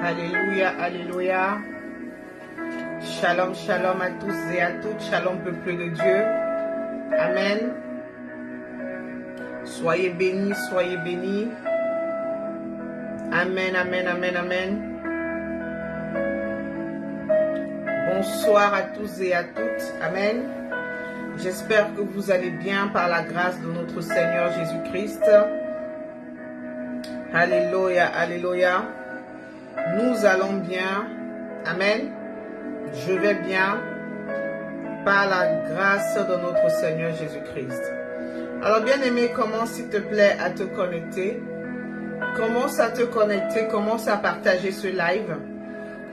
Alléluia, alléluia. Shalom, shalom à tous et à toutes. Shalom, peuple de Dieu. Amen. Soyez bénis, soyez bénis. Amen, amen, amen, amen. Bonsoir à tous et à toutes. Amen. J'espère que vous allez bien par la grâce de notre Seigneur Jésus-Christ. Alléluia, alléluia. Nous allons bien. Amen. Je vais bien par la grâce de notre Seigneur Jésus-Christ. Alors bien-aimé, commence s'il te plaît à te connecter. Commence à te connecter, commence à partager ce live.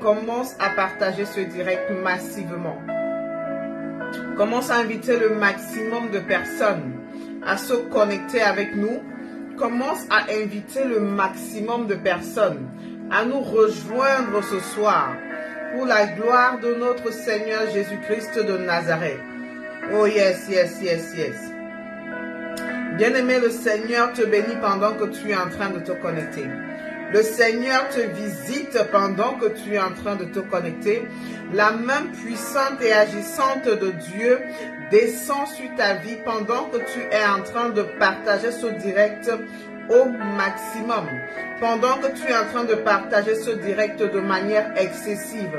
Commence à partager ce direct massivement. Commence à inviter le maximum de personnes à se connecter avec nous. Commence à inviter le maximum de personnes à nous rejoindre ce soir pour la gloire de notre Seigneur Jésus-Christ de Nazareth. Oh yes, yes, yes, yes. Bien-aimé, le Seigneur te bénit pendant que tu es en train de te connecter. Le Seigneur te visite pendant que tu es en train de te connecter. La main puissante et agissante de Dieu descend sur ta vie pendant que tu es en train de partager ce direct au maximum. Pendant que tu es en train de partager ce direct de manière excessive.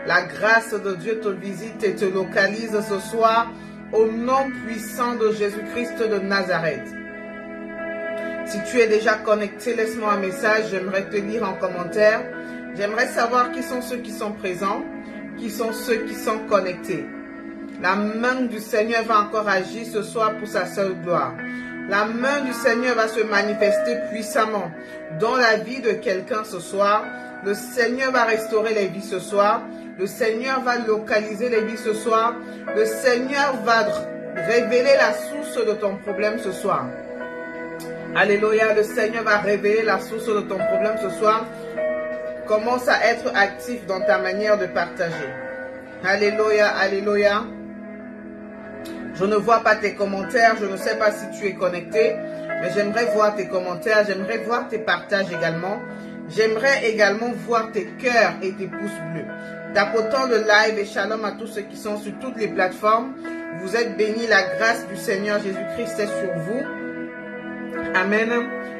La grâce de Dieu te visite et te localise ce soir au nom puissant de Jésus-Christ de Nazareth. Si tu es déjà connecté, laisse-moi un message, j'aimerais te lire en commentaire. J'aimerais savoir qui sont ceux qui sont présents, qui sont ceux qui sont connectés. La main du Seigneur va encore agir ce soir pour sa seule gloire. La main du Seigneur va se manifester puissamment dans la vie de quelqu'un ce soir. Le Seigneur va restaurer les vies ce soir. Le Seigneur va localiser les vies ce soir. Le Seigneur va révéler la source de ton problème ce soir. Alléluia, le Seigneur va révéler la source de ton problème ce soir. Commence à être actif dans ta manière de partager. Alléluia, alléluia. Je ne vois pas tes commentaires, je ne sais pas si tu es connecté, mais j'aimerais voir tes commentaires, j'aimerais voir tes partages également. J'aimerais également voir tes cœurs et tes pouces bleus. Tapotant le live et shalom à tous ceux qui sont sur toutes les plateformes. Vous êtes bénis, la grâce du Seigneur Jésus-Christ est sur vous. Amen.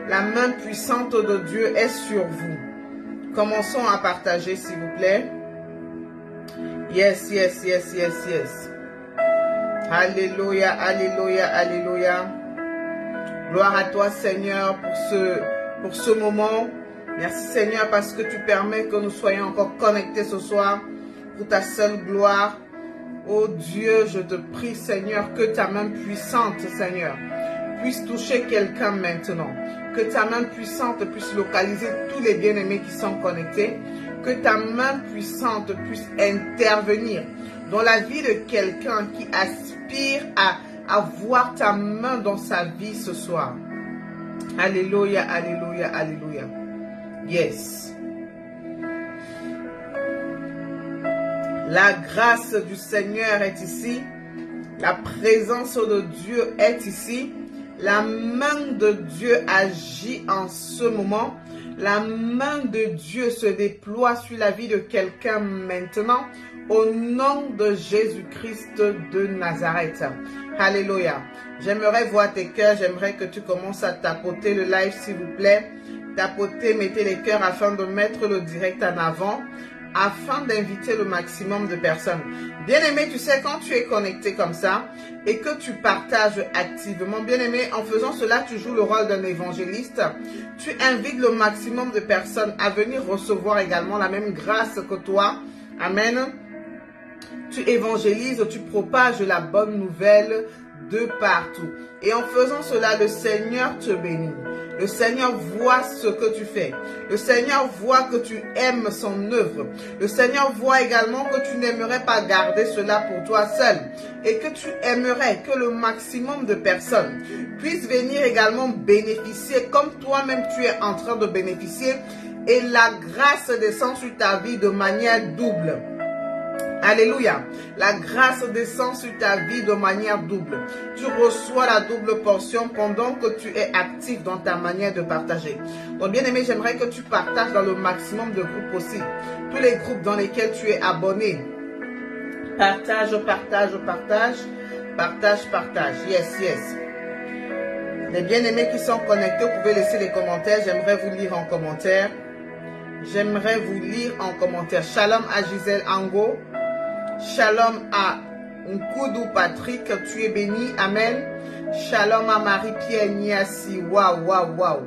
La main puissante de Dieu est sur vous. Commençons à partager, s'il vous plaît. Yes, yes, yes, yes, yes. Alléluia, alléluia, alléluia. Gloire à toi, Seigneur, pour ce moment. Merci, Seigneur, parce que tu permets que nous soyons encore connectés ce soir pour ta seule gloire. Oh Dieu, je te prie, Seigneur, que ta main puissante, Seigneur, puisse toucher quelqu'un maintenant. Que ta main puissante puisse localiser tous les bien-aimés qui sont connectés. Que ta main puissante puisse intervenir dans la vie de quelqu'un qui aspire à voir ta main dans sa vie ce soir. Alléluia, alléluia, alléluia. Yes. La grâce du Seigneur est ici. La présence de Dieu est ici. La main de Dieu agit en ce moment. La main de Dieu se déploie sur la vie de quelqu'un maintenant. Au nom de Jésus-Christ de Nazareth. Alléluia. J'aimerais voir tes cœurs. J'aimerais que tu commences à tapoter le live, s'il vous plaît. Tapoter, mettez les cœurs afin de mettre le direct en avant. Afin d'inviter le maximum de personnes. Bien-aimé, tu sais, quand tu es connecté comme ça et que tu partages activement, bien-aimé, en faisant cela, tu joues le rôle d'un évangéliste. Tu invites le maximum de personnes à venir recevoir également la même grâce que toi. Amen. Tu évangélises, tu propages la bonne nouvelle de partout. Et en faisant cela, le Seigneur te bénit. Le Seigneur voit ce que tu fais. Le Seigneur voit que tu aimes son œuvre. Le Seigneur voit également que tu n'aimerais pas garder cela pour toi seul. Et que tu aimerais que le maximum de personnes puissent venir également bénéficier comme toi-même tu es en train de bénéficier. Et la grâce descend sur ta vie de manière double. Alléluia. La grâce descend sur ta vie de manière double. Tu reçois la double portion pendant que tu es actif dans ta manière de partager. Donc bien aimé, j'aimerais que tu partages dans le maximum de groupes possible. Tous les groupes dans lesquels tu es abonné. Partage, partage, partage. Partage, partage. Yes, yes. Les bien-aimés qui sont connectés, vous pouvez laisser les commentaires. J'aimerais vous lire en commentaire. J'aimerais vous lire en commentaire. Shalom à Gisèle Ango. Shalom à Nkoudou Patrick. Tu es béni. Amen. Shalom à Marie-Pierre Niassi. Waouh, waouh, waouh.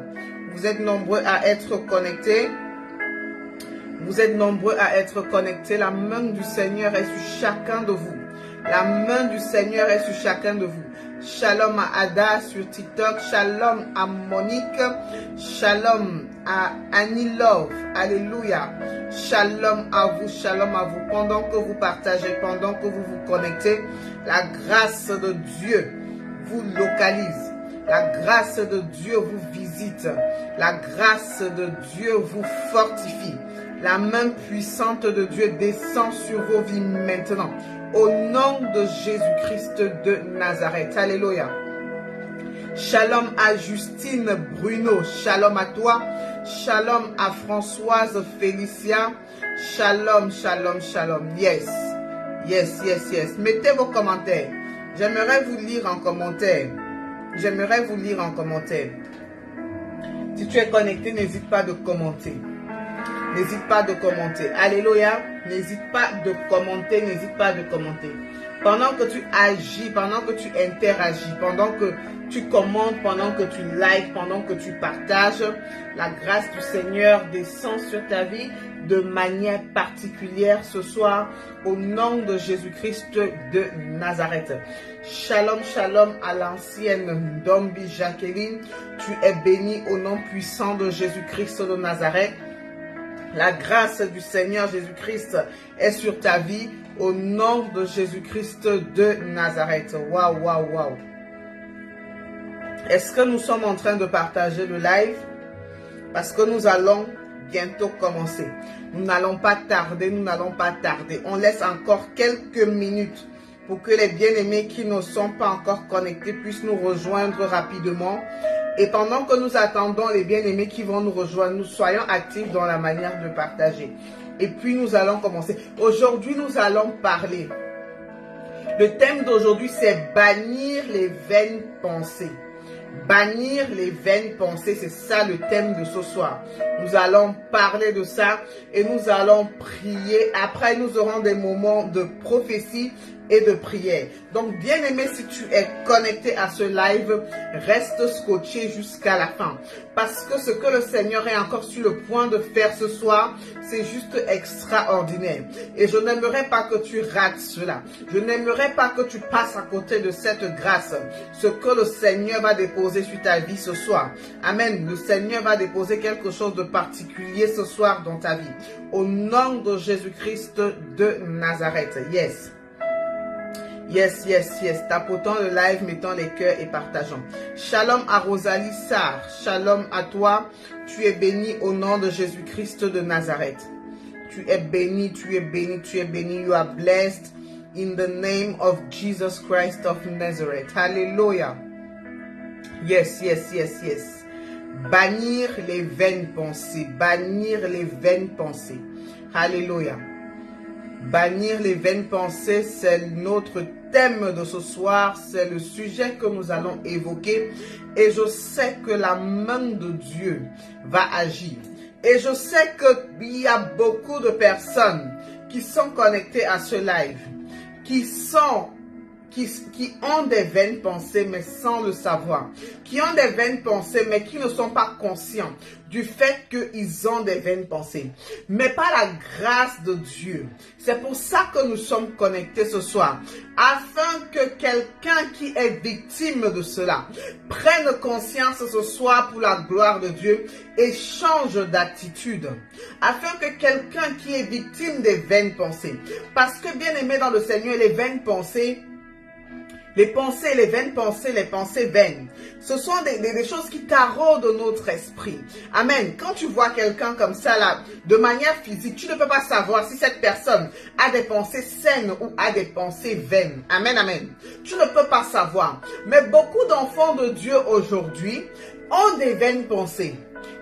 Vous êtes nombreux à être connectés. Vous êtes nombreux à être connectés. La main du Seigneur est sur chacun de vous. La main du Seigneur est sur chacun de vous. Shalom à Ada sur TikTok. Shalom à Monique. Shalom à Annie Love. Alléluia. Shalom à vous. Shalom à vous. Pendant que vous partagez, pendant que vous vous connectez, la grâce de Dieu vous localise. La grâce de Dieu vous visite. La grâce de Dieu vous fortifie. La main puissante de Dieu descend sur vos vies maintenant. Au nom de Jésus-Christ de Nazareth. Alléluia. Shalom à Justine Bruno. Shalom à toi. Shalom à Françoise Félicia. Shalom, shalom, shalom. Yes. Yes, yes, yes. Mettez vos commentaires. J'aimerais vous lire en commentaire. J'aimerais vous lire en commentaire. Si tu es connecté, n'hésite pas de commenter. N'hésite pas de commenter. Alléluia. N'hésite pas de commenter. N'hésite pas de commenter. Pendant que tu agis, pendant que tu interagis, pendant que tu commentes, pendant que tu likes, pendant que tu partages, la grâce du Seigneur descend sur ta vie de manière particulière ce soir au nom de Jésus-Christ de Nazareth. Shalom, shalom à l'ancienne Dombi Jacqueline. Tu es bénie au nom puissant de Jésus-Christ de Nazareth. La grâce du Seigneur Jésus-Christ est sur ta vie au nom de Jésus-Christ de Nazareth. Waouh, waouh, waouh. Est-ce que nous sommes en train de partager le live? Parce que nous allons bientôt commencer. Nous n'allons pas tarder, nous n'allons pas tarder. On laisse encore quelques minutes pour que les bien-aimés qui ne sont pas encore connectés puissent nous rejoindre rapidement. Et pendant que nous attendons les bien-aimés qui vont nous rejoindre, nous soyons actifs dans la manière de partager. Et puis nous allons commencer. Aujourd'hui, nous allons parler. Le thème d'aujourd'hui, c'est bannir les vaines pensées. Bannir les vaines pensées, c'est ça le thème de ce soir. Nous allons parler de ça et nous allons prier. Après, nous aurons des moments de prophétie et de prière. Donc, bien aimé, si tu es connecté à ce live, reste scotché jusqu'à la fin. Parce que ce que le Seigneur est encore sur le point de faire ce soir, c'est juste extraordinaire. Et je n'aimerais pas que tu rates cela. Je n'aimerais pas que tu passes à côté de cette grâce. Ce que le Seigneur va déposer sur ta vie ce soir. Amen. Le Seigneur va déposer quelque chose de particulier ce soir dans ta vie. Au nom de Jésus-Christ de Nazareth. Yes. Yes, yes, yes. Tapotons le live, mettons les cœurs et partageons. Shalom à Rosalie Sarr. Shalom à toi. Tu es béni au nom de Jésus-Christ de Nazareth. Tu es béni, tu es béni, tu es béni. You are blessed in the name of Jesus Christ of Nazareth. Hallelujah. Yes, yes, yes, yes. Bannir les vaines pensées. Bannir les vaines pensées. Hallelujah. Bannir les vaines pensées, c'est notre thème de ce soir, c'est le sujet que nous allons évoquer. Et je sais que la main de Dieu va agir. Et je sais qu'il y a beaucoup de personnes qui sont connectées à ce live, qui ont des vaines pensées mais sans le savoir, qui ont des vaines pensées mais qui ne sont pas conscients du fait qu'ils ont des vaines pensées, mais pas la grâce de Dieu. C'est pour ça que nous sommes connectés ce soir, afin que quelqu'un qui est victime de cela prenne conscience ce soir pour la gloire de Dieu et change d'attitude, afin que quelqu'un qui est victime des vaines pensées, parce que bien aimé dans le Seigneur, les vaines pensées, Les pensées, les vaines pensées, les pensées vaines. Ce sont des choses qui taraudent notre esprit. Amen. Quand tu vois quelqu'un comme ça, là, de manière physique, tu ne peux pas savoir si cette personne a des pensées saines ou a des pensées vaines. Amen, amen. Tu ne peux pas savoir. Mais beaucoup d'enfants de Dieu aujourd'hui ont des vaines pensées.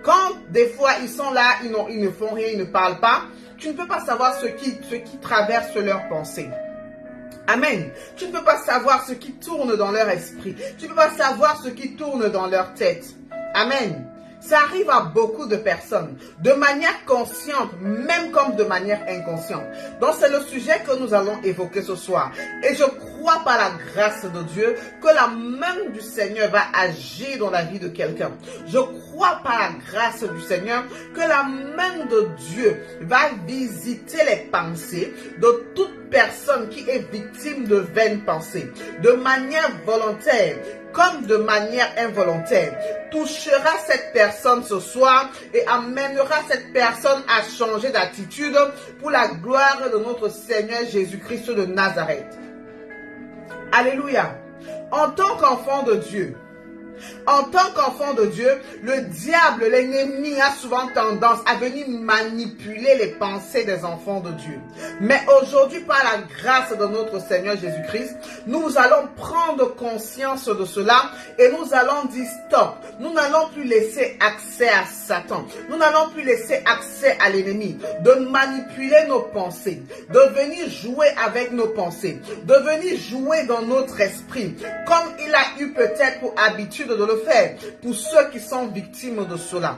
Quand des fois ils sont là, ils ne font rien, ils ne parlent pas, tu ne peux pas savoir ce qui traverse leurs pensées. Amen. Tu ne peux pas savoir ce qui tourne dans leur esprit. Tu ne peux pas savoir ce qui tourne dans leur tête. Amen. Ça arrive à beaucoup de personnes, de manière consciente, même comme de manière inconsciente. Donc c'est le sujet que nous allons évoquer ce soir. Et je crois par la grâce de Dieu que la main du Seigneur va agir dans la vie de quelqu'un. Je crois par la grâce du Seigneur que la main de Dieu va visiter les pensées de toute personne qui est victime de vaines pensées, de manière volontaire comme de manière involontaire, touchera cette personne ce soir et amènera cette personne à changer d'attitude pour la gloire de notre Seigneur Jésus-Christ de Nazareth. Alléluia. En tant qu'enfant de Dieu, le diable, l'ennemi a souvent tendance à venir manipuler les pensées des enfants de Dieu. Mais aujourd'hui, par la grâce de notre Seigneur Jésus-Christ, nous allons prendre conscience de cela et nous allons dire stop. Nous n'allons plus laisser accès à Satan. Nous n'allons plus laisser accès à l'ennemi de manipuler nos pensées, de venir jouer avec nos pensées, de venir jouer dans notre esprit, comme il a eu peut-être pour habitude de le faire pour ceux qui sont victimes de cela.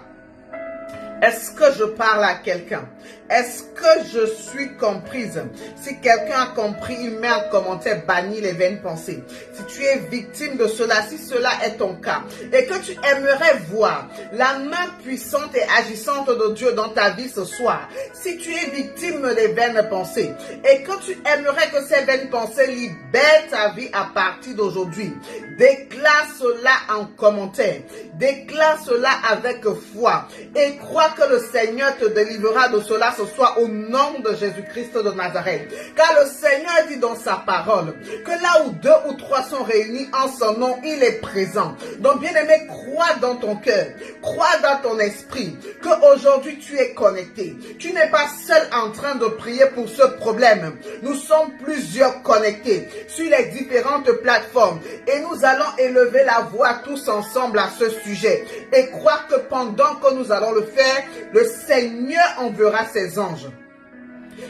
Est-ce que je parle à quelqu'un? Est-ce que je suis comprise? Si quelqu'un a compris, il met en commentaire banni les vaines pensées. Si tu es victime de cela, si cela est ton cas, et que tu aimerais voir la main puissante et agissante de Dieu dans ta vie ce soir, si tu es victime des vaines pensées, et que tu aimerais que ces vaines pensées libèrent ta vie à partir d'aujourd'hui, déclare cela en commentaire, déclare cela avec foi, et crois que le Seigneur te délivrera de cela ce soir au nom de Jésus-Christ de Nazareth. Car le Seigneur dit dans sa parole que là où 2 ou 3 sont réunis en son nom, il est présent. Donc bien-aimé, crois dans ton cœur, crois dans ton esprit qu'aujourd'hui tu es connecté. Tu n'es pas seul en train de prier pour ce problème. Nous sommes plusieurs connectés sur les différentes plateformes et nous allons élever la voix tous ensemble à ce sujet et croire que pendant que nous allons le faire, le Seigneur enverra ses anges.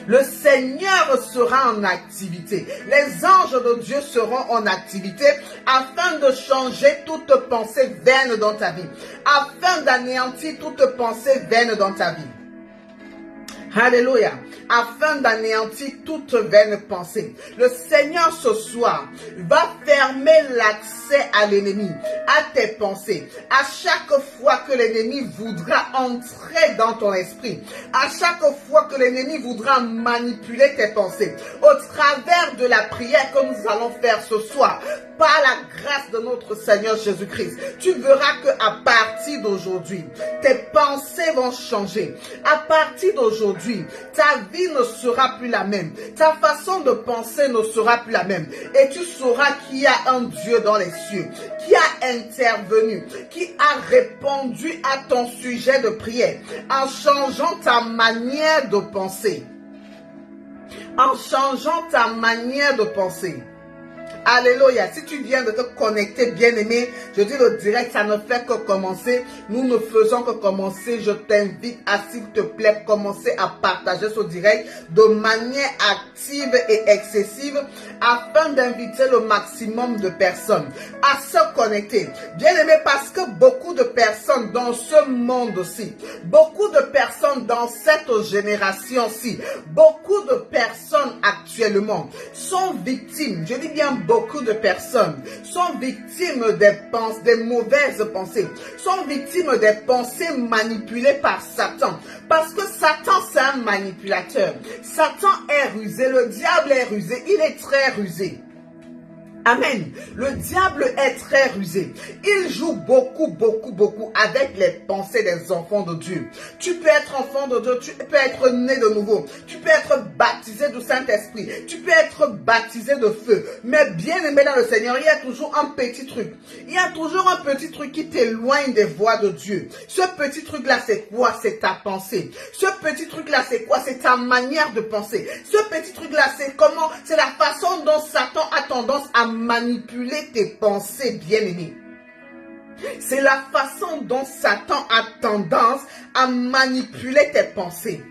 Le Seigneur sera en activité. Les anges de Dieu seront en activité afin de changer toute pensée vaine dans ta vie, afin d'anéantir toute pensée vaine dans ta vie. Alléluia. Afin d'anéantir toute vaine pensée. Le Seigneur ce soir va fermer l'accès à l'ennemi, à tes pensées. À chaque fois que l'ennemi voudra entrer dans ton esprit, à chaque fois que l'ennemi voudra manipuler tes pensées, au travers de la prière que nous allons faire ce soir, par la grâce de notre Seigneur Jésus-Christ, tu verras qu'à partir d'aujourd'hui, tes pensées vont changer. À partir d'aujourd'hui, ta vie ne sera plus la même. Ta façon de penser ne sera plus la même. Et tu sauras qu'il y a un Dieu dans les cieux, qui a intervenu, qui a répondu à ton sujet de prière, en changeant ta manière de penser. En changeant ta manière de penser. Alléluia. Si tu viens de te connecter, bien-aimé, je dis le direct, ça ne fait que commencer. Nous ne faisons que commencer. Je t'invite à, s'il te plaît, commencer à partager ce direct de manière active et excessive afin d'inviter le maximum de personnes à se connecter. Bien-aimé, parce que beaucoup de personnes dans ce monde-ci, beaucoup de personnes dans cette génération-ci, beaucoup de personnes actuellement sont victimes, je dis bien beaucoup de personnes sont victimes des mauvaises pensées, sont victimes des pensées manipulées par Satan. Parce que Satan, c'est un manipulateur. Satan est rusé, le diable est rusé, il est très rusé. Amen. Le diable est très rusé. Il joue beaucoup avec les pensées des enfants de Dieu. Tu peux être enfant de Dieu, tu peux être né de nouveau, tu peux être baptisé du Saint-Esprit, tu peux être baptisé de feu. Mais bien aimé dans le Seigneur, il y a toujours un petit truc. Il y a toujours un petit truc qui t'éloigne des voies de Dieu. Ce petit truc-là, c'est quoi? C'est ta pensée. Ce petit truc-là, c'est quoi? C'est ta manière de penser. Ce petit truc-là, c'est comment? C'est la façon dont Satan a tendance à manipuler tes pensées, bien-aimées. C'est la façon dont Satan a tendance à manipuler tes pensées.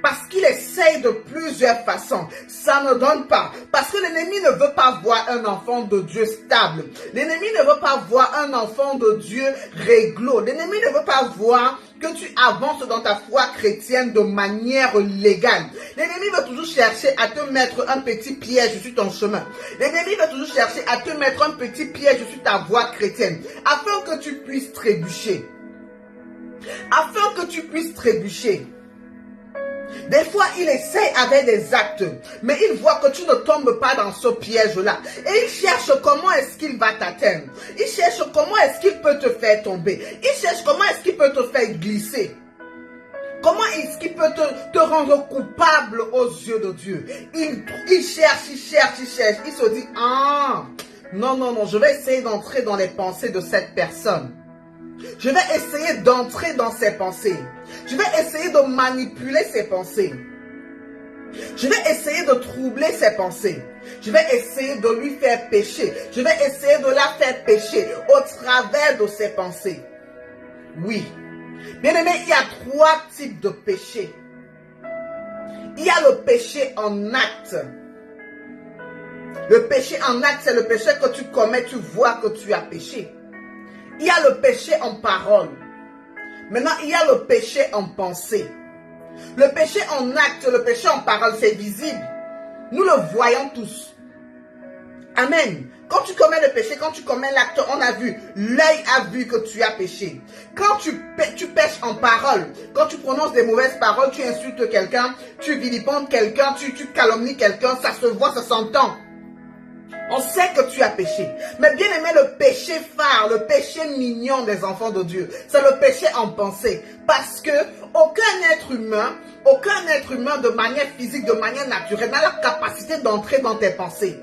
Parce qu'il essaye de plusieurs façons. Ça ne donne pas. Parce que l'ennemi ne veut pas voir un enfant de Dieu stable. L'ennemi ne veut pas voir un enfant de Dieu réglo. L'ennemi ne veut pas voir que tu avances dans ta foi chrétienne de manière légale. L'ennemi veut toujours chercher à te mettre un petit piège sur ton chemin. L'ennemi veut toujours chercher à te mettre un petit piège sur ta voie chrétienne. Afin que tu puisses trébucher. Afin que tu puisses trébucher. Des fois, il essaie avec des actes, mais il voit que tu ne tombes pas dans ce piège-là. Et il cherche comment est-ce qu'il va t'atteindre. Il cherche comment est-ce qu'il peut te faire tomber. Il cherche comment est-ce qu'il peut te faire glisser. Comment est-ce qu'il peut te rendre coupable aux yeux de Dieu. Il cherche. Il se dit, ah, non, je vais essayer d'entrer dans les pensées de cette personne. Je vais essayer d'entrer dans ses pensées. Je vais essayer de manipuler ses pensées. Je vais essayer de troubler ses pensées. Je vais essayer de lui faire pécher. Je vais essayer de la faire pécher au travers de ses pensées. Oui. Bien aimé, il y a 3 types de péchés. Il y a le péché en acte. Le péché en acte, c'est le péché que tu commets, tu vois que tu as péché. Il y a le péché en parole. Maintenant, il y a le péché en pensée. Le péché en acte, le péché en parole, c'est visible. Nous le voyons tous. Amen. Quand tu commets le péché, quand tu commets l'acte, on a vu, l'œil a vu que tu as péché. Quand tu pèches en parole, quand tu prononces des mauvaises paroles, tu insultes quelqu'un, tu vilipendes quelqu'un, tu calomnies quelqu'un, ça se voit, ça s'entend. On sait que tu as péché. Mais bien aimé, le péché phare, le péché mignon des enfants de Dieu, c'est le péché en pensée. Parce que aucun être humain de manière physique, de manière naturelle, n'a la capacité d'entrer dans tes pensées.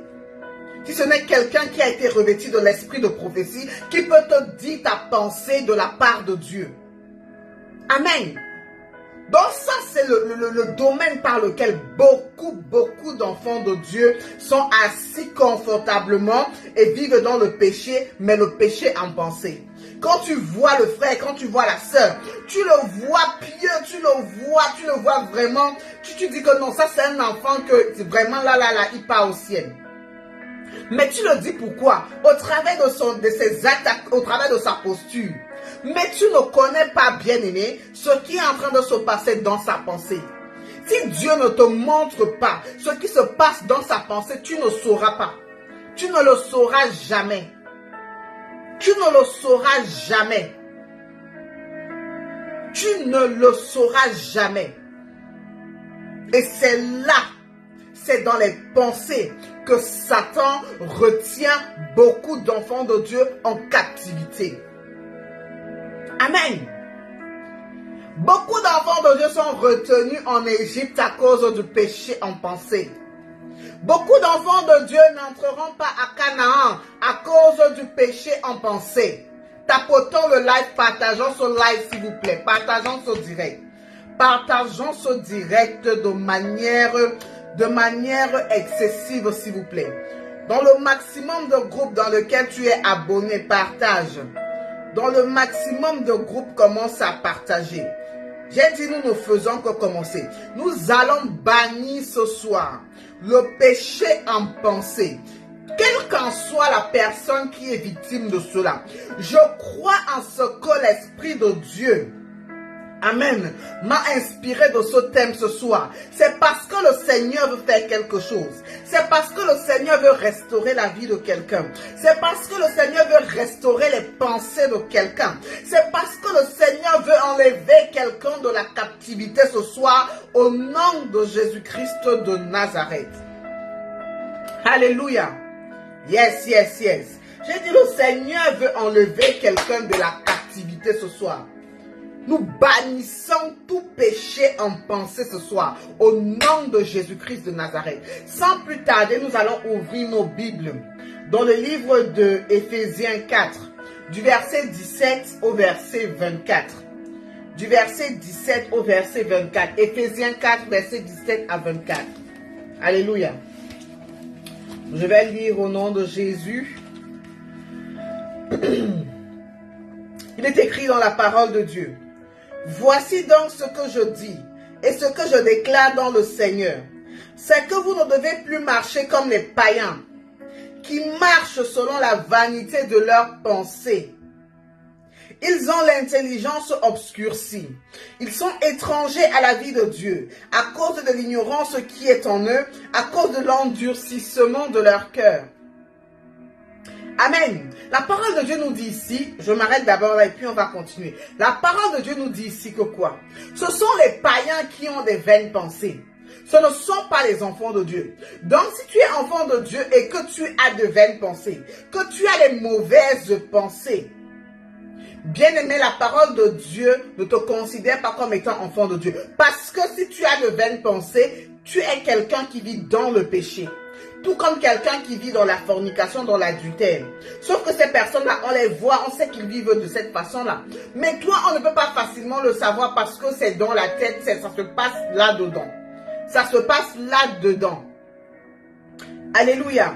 Si ce n'est quelqu'un qui a été revêtu de l'esprit de prophétie, qui peut te dire ta pensée de la part de Dieu. Amen. Donc ça, c'est le domaine par lequel beaucoup d'enfants de Dieu sont assis confortablement et vivent dans le péché, mais le péché en pensée. Quand tu vois le frère, quand tu vois la sœur, tu le vois pieux, tu le vois vraiment, tu dis que non, ça c'est un enfant que vraiment là, il part au ciel. Mais tu le dis pourquoi? Au travers de ses actes, au travers de sa posture. Mais tu ne connais pas, bien-aimé, ce qui est en train de se passer dans sa pensée. Si Dieu ne te montre pas ce qui se passe dans sa pensée, tu ne sauras pas. Tu ne le sauras jamais. Tu ne le sauras jamais. Tu ne le sauras jamais. Et c'est là, c'est dans les pensées que Satan retient beaucoup d'enfants de Dieu en captivité. Amen. Beaucoup d'enfants de Dieu sont retenus en Égypte à cause du péché en pensée. Beaucoup d'enfants de Dieu n'entreront pas à Canaan à cause du péché en pensée. Tapotons le live, partageons ce live s'il vous plaît. Partageons ce direct. Partageons ce direct de manière excessive s'il vous plaît. Dans le maximum de groupes dans lequel tu es abonné, partage. Dans le maximum de groupes, commence à partager. J'ai dit, nous ne faisons que commencer. Nous allons bannir ce soir le péché en pensée. Quelle qu'en soit la personne qui est victime de cela, je crois en ce que l'Esprit de Dieu, Amen, m'a inspiré de ce thème ce soir. C'est parce que le Seigneur veut faire quelque chose. C'est parce que le Seigneur veut restaurer la vie de quelqu'un. C'est parce que le Seigneur veut restaurer les pensées de quelqu'un. C'est parce que le Seigneur veut enlever quelqu'un de la captivité ce soir au nom de Jésus-Christ de Nazareth. Alléluia. Yes, yes, yes. J'ai dit, le Seigneur veut enlever quelqu'un de la captivité ce soir. Nous bannissons tout péché en pensée ce soir, au nom de Jésus-Christ de Nazareth. Sans plus tarder, nous allons ouvrir nos Bibles dans le livre de Éphésiens 4, du verset 17 au verset 24. Du verset 17 au verset 24. Éphésiens 4, verset 17 à 24. Alléluia. Je vais lire au nom de Jésus. Il est écrit dans la parole de Dieu. Voici donc ce que je dis et ce que je déclare dans le Seigneur. C'est que vous ne devez plus marcher comme les païens qui marchent selon la vanité de leurs pensées. Ils ont l'intelligence obscurcie. Ils sont étrangers à la vie de Dieu à cause de l'ignorance qui est en eux, à cause de l'endurcissement de leur cœur. Amen. La parole de Dieu nous dit ici, je m'arrête d'abord là et puis on va continuer. La parole de Dieu nous dit ici que quoi? Ce sont les païens qui ont des vaines pensées. Ce ne sont pas les enfants de Dieu. Donc si tu es enfant de Dieu et que tu as de vaines pensées, que tu as des mauvaises pensées, bien-aimé, la parole de Dieu ne te considère pas comme étant enfant de Dieu. Parce que si tu as de vaines pensées, tu es quelqu'un qui vit dans le péché. Tout comme quelqu'un qui vit dans la fornication, dans l'adultère. Sauf que ces personnes-là, on les voit, on sait qu'ils vivent de cette façon-là. Mais toi, on ne peut pas facilement le savoir parce que c'est dans la tête, ça se passe là-dedans. Ça se passe là-dedans. Alléluia.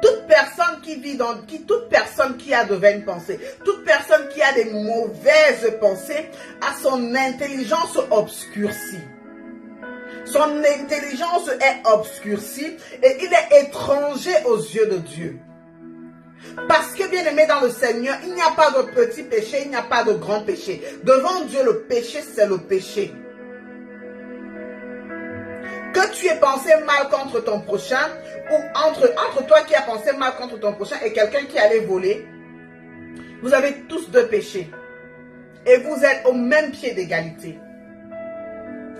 Toute personne qui vit dans, toute personne qui a de vaines pensées, toute personne qui a des mauvaises pensées, a son intelligence obscurcie. Son intelligence est obscurcie et il est étranger aux yeux de Dieu. Parce que, bien aimé dans le Seigneur, il n'y a pas de petit péché, il n'y a pas de grand péché. Devant Dieu, le péché, c'est le péché. Que tu aies pensé mal contre ton prochain, ou entre toi qui as pensé mal contre ton prochain et quelqu'un qui allait voler, vous avez tous deux péchés. Et vous êtes au même pied d'égalité.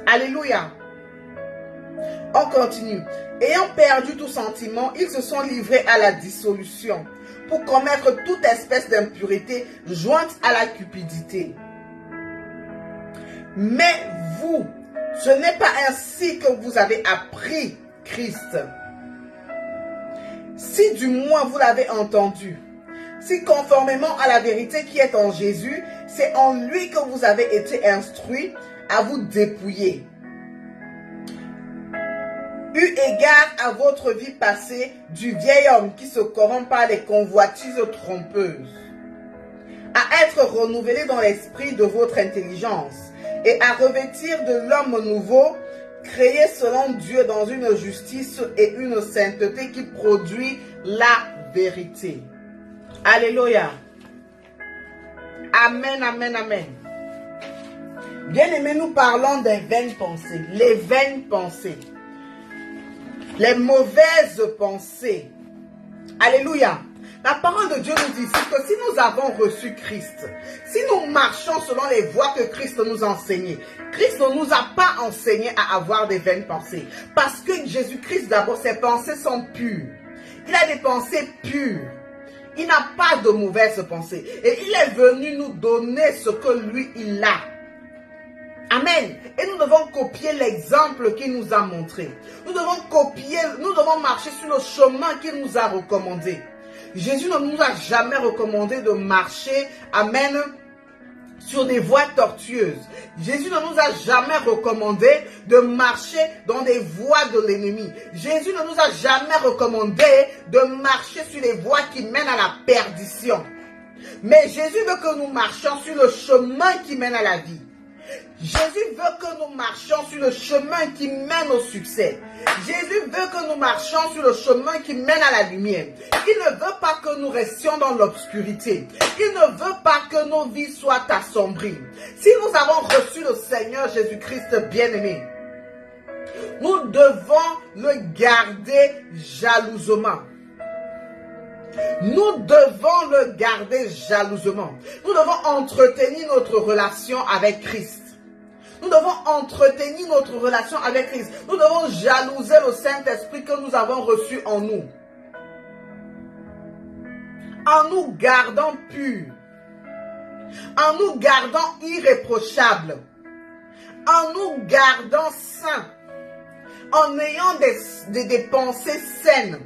Alléluia. On continue. Ayant perdu tout sentiment, ils se sont livrés à la dissolution pour commettre toute espèce d'impureté jointe à la cupidité. Mais vous, ce n'est pas ainsi que vous avez appris Christ. Si du moins vous l'avez entendu, si conformément à la vérité qui est en Jésus, c'est en lui que vous avez été instruits à vous dépouiller. Eu égard à votre vie passée du vieil homme qui se corrompt par les convoitises trompeuses, à être renouvelé dans l'esprit de votre intelligence et à revêtir de l'homme nouveau, créé selon Dieu dans une justice et une sainteté qui produit la vérité. Alléluia. Amen, amen, amen. Bien-aimés, nous parlons des vaines pensées. Les vaines pensées. Les mauvaises pensées. Alléluia. La parole de Dieu nous dit ici que si nous avons reçu Christ, si nous marchons selon les voies que Christ nous a enseignées, Christ ne nous a pas enseigné à avoir des vaines pensées. Parce que Jésus-Christ, d'abord, ses pensées sont pures. Il a des pensées pures. Il n'a pas de mauvaises pensées. Et il est venu nous donner ce que lui, il a. Amen. Et nous devons copier l'exemple qu'il nous a montré. Nous devons marcher sur le chemin qu'il nous a recommandé. Jésus ne nous a jamais recommandé de marcher, amen, sur des voies tortueuses. Jésus ne nous a jamais recommandé de marcher dans des voies de l'ennemi. Jésus ne nous a jamais recommandé de marcher sur les voies qui mènent à la perdition. Mais Jésus veut que nous marchions sur le chemin qui mène à la vie. Jésus veut que nous marchions sur le chemin qui mène au succès. Jésus veut que nous marchions sur le chemin qui mène à la lumière. Il ne veut pas que nous restions dans l'obscurité. Il ne veut pas que nos vies soient assombries. Si nous avons reçu le Seigneur Jésus-Christ bien-aimé, nous devons le garder jalousement. Nous devons le garder jalousement. Nous devons entretenir notre relation avec Christ. Nous devons entretenir notre relation avec Christ. Nous devons jalouser le Saint-Esprit que nous avons reçu en nous. En nous gardant purs. En nous gardant irréprochables. En nous gardant saints. En ayant des pensées saines.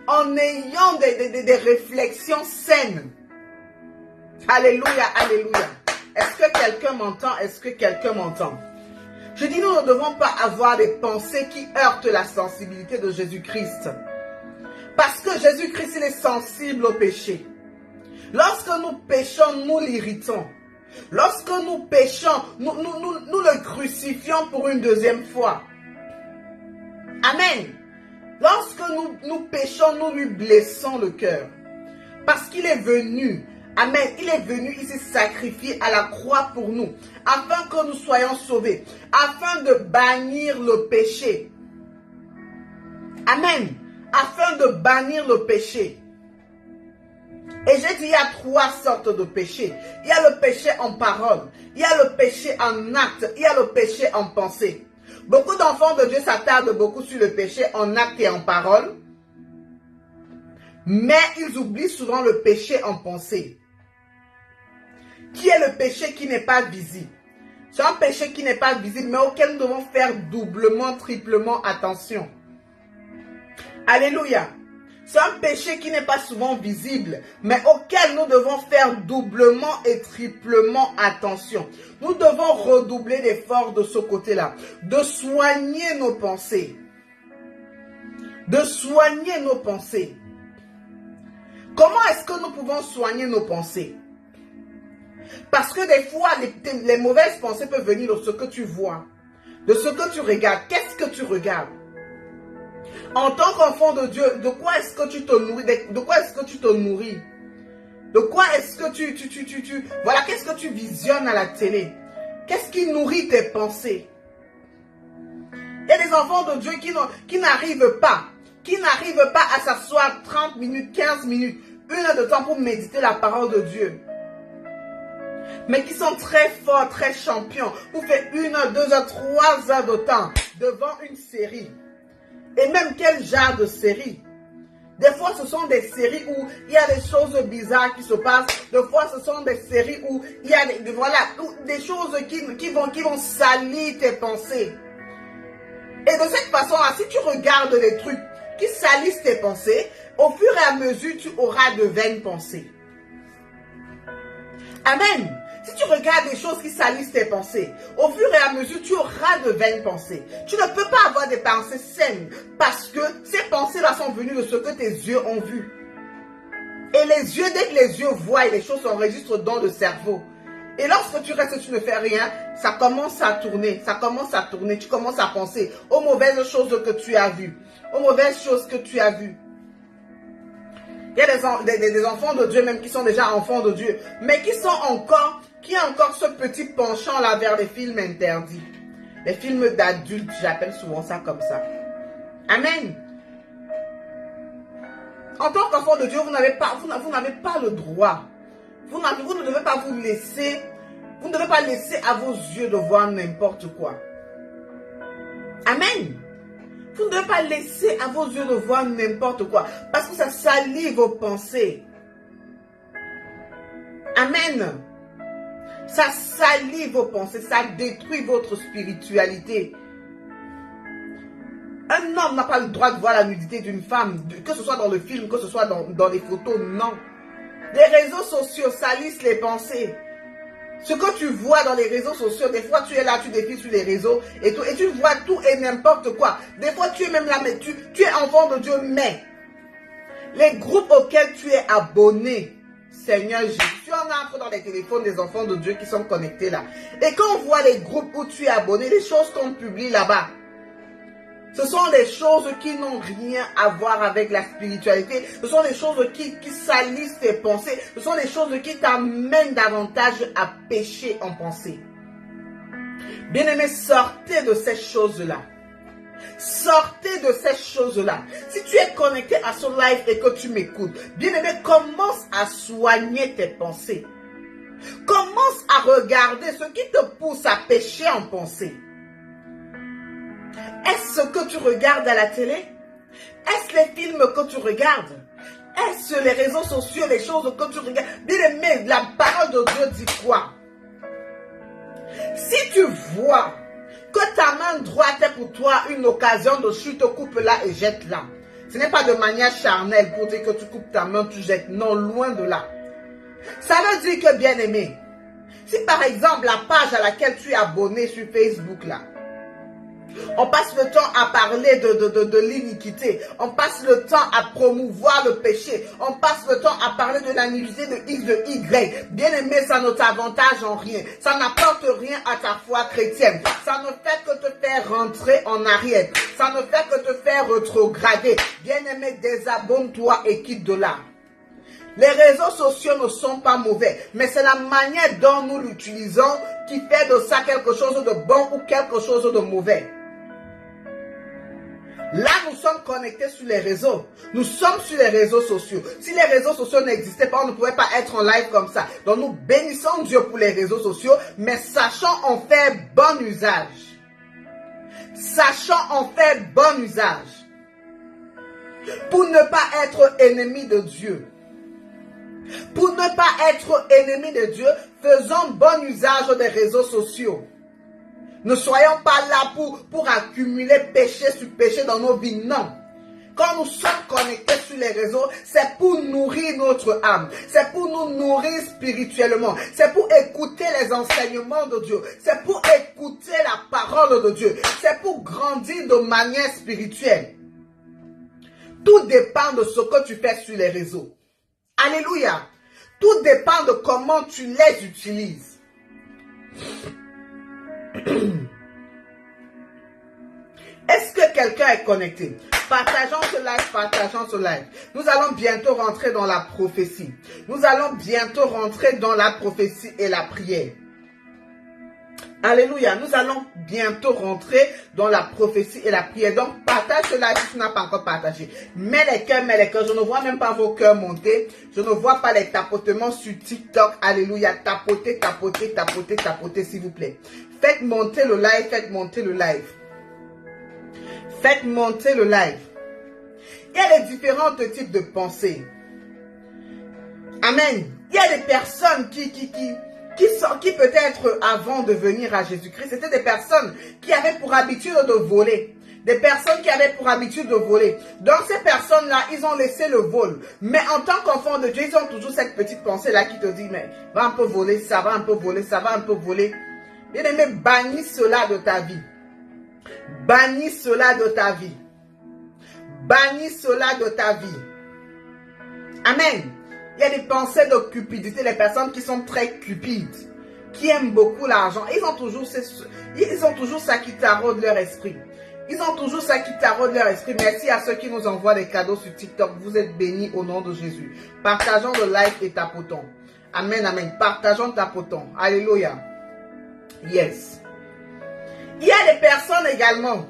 En ayant des réflexions saines. Alléluia, alléluia. Est-ce que quelqu'un m'entend? Est-ce que quelqu'un m'entend? Je dis, nous ne devons pas avoir des pensées qui heurtent la sensibilité de Jésus-Christ. Parce que Jésus-Christ, il est sensible au péché. Lorsque nous péchons, nous l'irritons. Lorsque nous péchons, nous le crucifions pour une deuxième fois. Amen. Lorsque nous péchons, nous lui blessons le cœur. Parce qu'il est venu. Amen. Il est venu ici sacrifier à la croix pour nous, afin que nous soyons sauvés, afin de bannir le péché. Amen. Afin de bannir le péché. Et j'ai dit, il y a 3 sortes de péchés. Il y a le péché en parole, il y a le péché en acte, il y a le péché en pensée. Beaucoup d'enfants de Dieu s'attardent beaucoup sur le péché en acte et en parole, mais ils oublient souvent le péché en pensée. Qui est le péché qui n'est pas visible? C'est un péché qui n'est pas visible, mais auquel nous devons faire doublement, triplement attention. Alléluia. C'est un péché qui n'est pas souvent visible, mais auquel nous devons faire doublement et triplement attention. Nous devons redoubler l'effort de ce côté-là, de soigner nos pensées. De soigner nos pensées. Comment est-ce que nous pouvons soigner nos pensées? Parce que des fois, les mauvaises pensées peuvent venir de ce que tu vois, de ce que tu regardes. Qu'est-ce que tu regardes? En tant qu'enfant de Dieu, de quoi est-ce que tu te nourris? De quoi est-ce que tu te nourris? De quoi est-ce que voilà, qu'est-ce que tu visionnes à la télé? Qu'est-ce qui nourrit tes pensées? Il y a des enfants de Dieu qui n'arrivent pas à s'asseoir 30 minutes, 15 minutes, 1 heure de temps pour méditer la parole de Dieu. Mais qui sont très forts, très champions, pour faire 1 heure, 2 heures, 3 heures de temps devant une série. Et même quel genre de série? Des fois, ce sont des séries où il y a des choses bizarres qui se passent. Des fois, ce sont des séries où il y a des choses qui vont salir tes pensées. Et de cette façon-là, si tu regardes des trucs qui salissent tes pensées, au fur et à mesure, tu auras de vaines pensées. Amen. Si tu regardes des choses qui salissent tes pensées, au fur et à mesure, tu auras de vaines pensées. Tu ne peux pas avoir des pensées saines parce que ces pensées-là sont venues de ce que tes yeux ont vu. Et les yeux, dès que les yeux voient, les choses s'enregistrent dans le cerveau. Et lorsque tu restes, tu ne fais rien, ça commence à tourner, tu commences à penser aux mauvaises choses que tu as vues, aux mauvaises choses que tu as vues. Il y a des enfants de Dieu même qui sont déjà enfants de Dieu, mais qui ont encore ce petit penchant là vers les films interdits. Les films d'adultes, j'appelle souvent ça comme ça. Amen. En tant qu'enfant de Dieu, vous n'avez pas le droit. Vous ne devez pas vous laisser, vous ne devez pas laisser à vos yeux de voir n'importe quoi. Amen. Vous ne devez pas laisser à vos yeux de voir n'importe quoi. Parce que ça salit vos pensées. Amen. Ça salit vos pensées. Ça détruit votre spiritualité. Un homme n'a pas le droit de voir la nudité d'une femme. Que ce soit dans le film, que ce soit dans les photos. Non. Les réseaux sociaux salissent les pensées. Ce que tu vois dans les réseaux sociaux, des fois tu es là, tu défiles sur les réseaux et tu vois tout et n'importe quoi. Des fois tu es même là, mais tu es enfant de Dieu, mais les groupes auxquels tu es abonné, Seigneur Jésus, tu en entres dans les téléphones des enfants de Dieu qui sont connectés là. Et quand on voit les groupes où tu es abonné, les choses qu'on publie là-bas, ce sont des choses qui n'ont rien à voir avec la spiritualité. Ce sont des choses qui salissent tes pensées. Ce sont des choses qui t'amènent davantage à pécher en pensée. Bien-aimés, sortez de ces choses-là. Sortez de ces choses-là. Si tu es connecté à ce live et que tu m'écoutes, bien-aimé, commence à soigner tes pensées. Commence à regarder ce qui te pousse à pécher en pensée. Est-ce ce que tu regardes à la télé? Est-ce les films que tu regardes? Est-ce les réseaux sociaux, les choses que tu regardes? Bien-aimé, la parole de Dieu dit quoi? Si tu vois que ta main droite est pour toi une occasion de chute, coupe-la et jette-la. Ce n'est pas de manière charnelle pour dire que tu coupes ta main, tu jettes. Non, loin de là. Ça veut dire que, bien-aimé, si par exemple la page à laquelle tu es abonné sur Facebook là, on passe le temps à parler de l'iniquité. On passe le temps à promouvoir le péché. On passe le temps à parler de la nudité de X, de Y. Bien-aimé, ça ne t'avantage en rien. Ça n'apporte rien à ta foi chrétienne. Ça ne fait que te faire rentrer en arrière. Ça ne fait que te faire rétrograder. Bien-aimé, désabonne-toi et quitte de là. Les réseaux sociaux ne sont pas mauvais, mais c'est la manière dont nous l'utilisons qui fait de ça quelque chose de bon ou quelque chose de mauvais. Là, nous sommes connectés sur les réseaux. Nous sommes sur les réseaux sociaux. Si les réseaux sociaux n'existaient pas, on ne pouvait pas être en live comme ça. Donc, nous bénissons Dieu pour les réseaux sociaux, mais sachons en faire bon usage. Sachons en faire bon usage. Pour ne pas être ennemi de Dieu. Pour ne pas être ennemi de Dieu, faisons bon usage des réseaux sociaux. Ne soyons pas là pour accumuler péché sur péché dans nos vies, non. Quand nous sommes connectés sur les réseaux, c'est pour nourrir notre âme. C'est pour nous nourrir spirituellement. C'est pour écouter les enseignements de Dieu. C'est pour écouter la parole de Dieu. C'est pour grandir de manière spirituelle. Tout dépend de ce que tu fais sur les réseaux. Alléluia. Tout dépend de comment tu les utilises. Est-ce que quelqu'un est connecté? Partageons ce live, partageons ce live. Nous allons bientôt rentrer dans la prophétie. Nous allons bientôt rentrer dans la prophétie et la prière. Alléluia. Nous allons bientôt rentrer dans la prophétie et la prière. Donc, partage ce live si tu n'as pas encore partagé. Mets les cœurs. Je ne vois même pas vos cœurs monter. Je ne vois pas les tapotements sur TikTok. Alléluia. Tapotez, tapotez, tapotez, tapotez, s'il vous plaît. Faites monter le live, faites monter le live. Faites monter le live. Il y a les différents types de pensées. Amen. Il y a des personnes qui peut-être avant de venir à Jésus-Christ, c'était des personnes qui avaient pour habitude de voler. Des personnes qui avaient pour habitude de voler. Donc ces personnes-là, ils ont laissé le vol. Mais en tant qu'enfant de Dieu, ils ont toujours cette petite pensée-là qui te dit, mais va un peu voler, ça va un peu voler, ça va un peu voler. Bien aimé, bannis cela de ta vie. Bannis cela de ta vie. Bannis cela de ta vie. Amen. Il y a des pensées de cupidité, les personnes qui sont très cupides, qui aiment beaucoup l'argent. Ils ont toujours ça qui taraude leur esprit. Ils ont toujours ça qui taraude leur esprit. Merci à ceux qui nous envoient des cadeaux sur TikTok. Vous êtes bénis au nom de Jésus. Partageons le live et tapotons. Amen, amen. Partageons, tapotons. Alléluia. Yes. Il y a des personnes également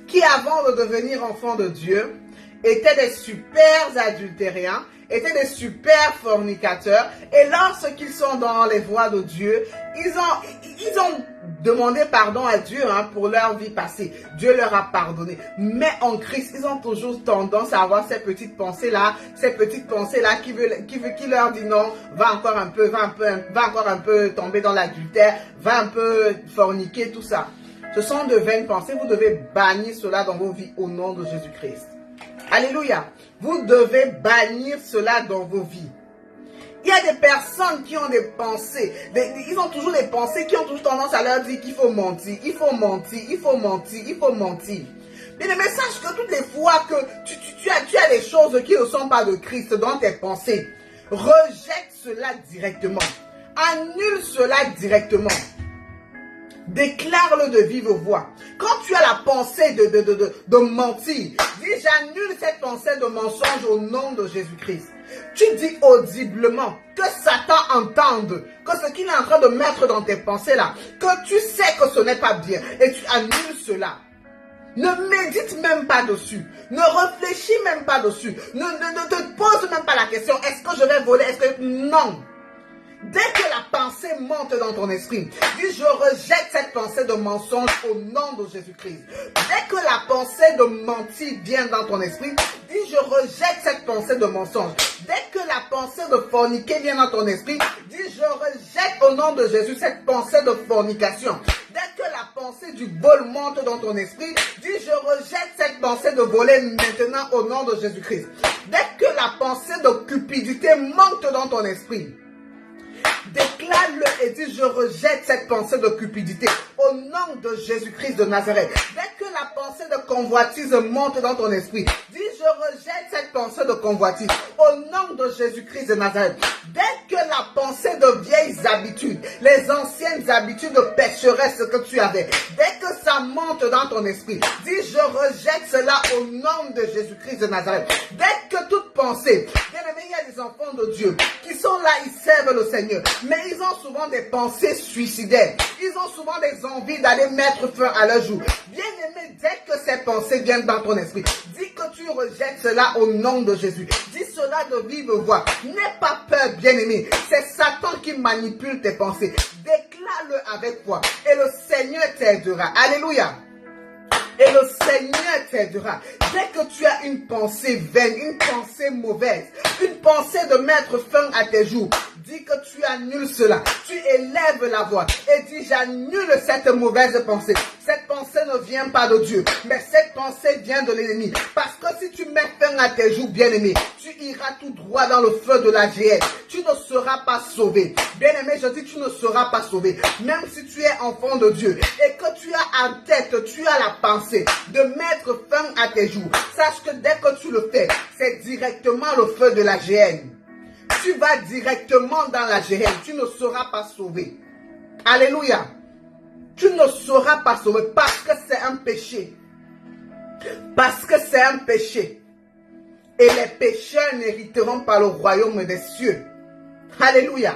qui, avant de devenir enfants de Dieu, étaient des super adultériens, étaient des super fornicateurs. Et lorsqu'ils sont dans les voies de Dieu, ils ont demandé pardon à Dieu pour leur vie passée. Dieu leur a pardonné. Mais en Christ, ils ont toujours tendance à avoir ces petites pensées-là qui leur dit non, va encore un peu tomber dans l'adultère, va un peu forniquer, tout ça. Ce sont de vaines pensées. Vous devez bannir cela dans vos vies au nom de Jésus-Christ. Alléluia. Vous devez bannir cela dans vos vies. Il y a des personnes qui ont des pensées. Ils ont toujours des pensées qui ont toujours tendance à leur dire qu'il faut mentir. Il faut mentir, il faut mentir, il faut mentir. Mais sache que toutes les fois que tu as des choses qui ne sont pas de Christ dans tes pensées, rejette cela directement. Annule cela directement. Déclare-le de vive voix. Quand tu as la pensée de mentir, dis j'annule cette pensée de mensonge au nom de Jésus-Christ. Tu dis audiblement que Satan entende que ce qu'il est en train de mettre dans tes pensées là, que tu sais que ce n'est pas bien et tu annules cela. Ne médite même pas dessus. Ne réfléchis même pas dessus. Ne te pose même pas la question, est-ce que je vais voler? Non. Dès que la pensée monte dans ton esprit, dis je rejette cette pensée de mensonge au nom de Jésus-Christ. Dès que la pensée de mentir vient dans ton esprit, dis je rejette cette pensée de mensonge. Dès que la pensée de forniquer vient dans ton esprit, dis je rejette au nom de Jésus cette pensée de fornication. Dès que la pensée du vol monte dans ton esprit, dis je rejette cette pensée de voler maintenant au nom de Jésus-Christ. Dès que la pensée de cupidité monte dans ton esprit, déclare-le et dis je rejette cette pensée de cupidité au nom de Jésus-Christ de Nazareth. Dès que la pensée de convoitise monte dans ton esprit, dis je rejette cette pensée de convoitise au nom de Jésus-Christ de Nazareth. Dès que la pensée de vieilles habitudes, les anciennes habitudes de pécheresse que tu avais, dès que ça monte dans ton esprit, dis je rejette cela au nom de Jésus-Christ de Nazareth. Dès que toute pensée, bien aimé, il y a des enfants de Dieu qui sont là, ils servent le Seigneur, mais ils ont souvent des pensées suicidaires. Ils ont souvent des envies d'aller mettre fin à leur jour. Bien aimé, dès que ces pensées viennent dans ton esprit, dis que tu rejettes cela au nom de Jésus. Dis cela de vive voix. N'aie pas peur, bien aimé. C'est Satan qui manipule tes pensées. Déclare-le avec foi et le Seigneur t'aidera. Alléluia. Et le Seigneur t'aidera. Dès que tu as une pensée vaine, une pensée mauvaise, une pensée de mettre fin à tes jours, dis que tu annules cela. Tu élèves la voix et dis j'annule cette mauvaise pensée. Cette pensée ne vient pas de Dieu, mais cette pensée vient de l'ennemi. Parce que si tu mets fin à tes jours, bien-aimé, tu iras tout droit dans le feu de la géhenne. Tu ne seras pas sauvé. Bien-aimé, je dis tu ne seras pas sauvé. Même si tu es enfant de Dieu et que tu as en tête, tu as la pensée de mettre fin à tes jours, sache que dès que tu le fais, c'est directement le feu de la géhenne. Tu vas directement dans la géhenne. Tu ne seras pas sauvé. Alléluia. Tu ne seras pas sauvé parce que c'est un péché. Parce que c'est un péché. Et les pécheurs n'hériteront pas le royaume des cieux. Alléluia.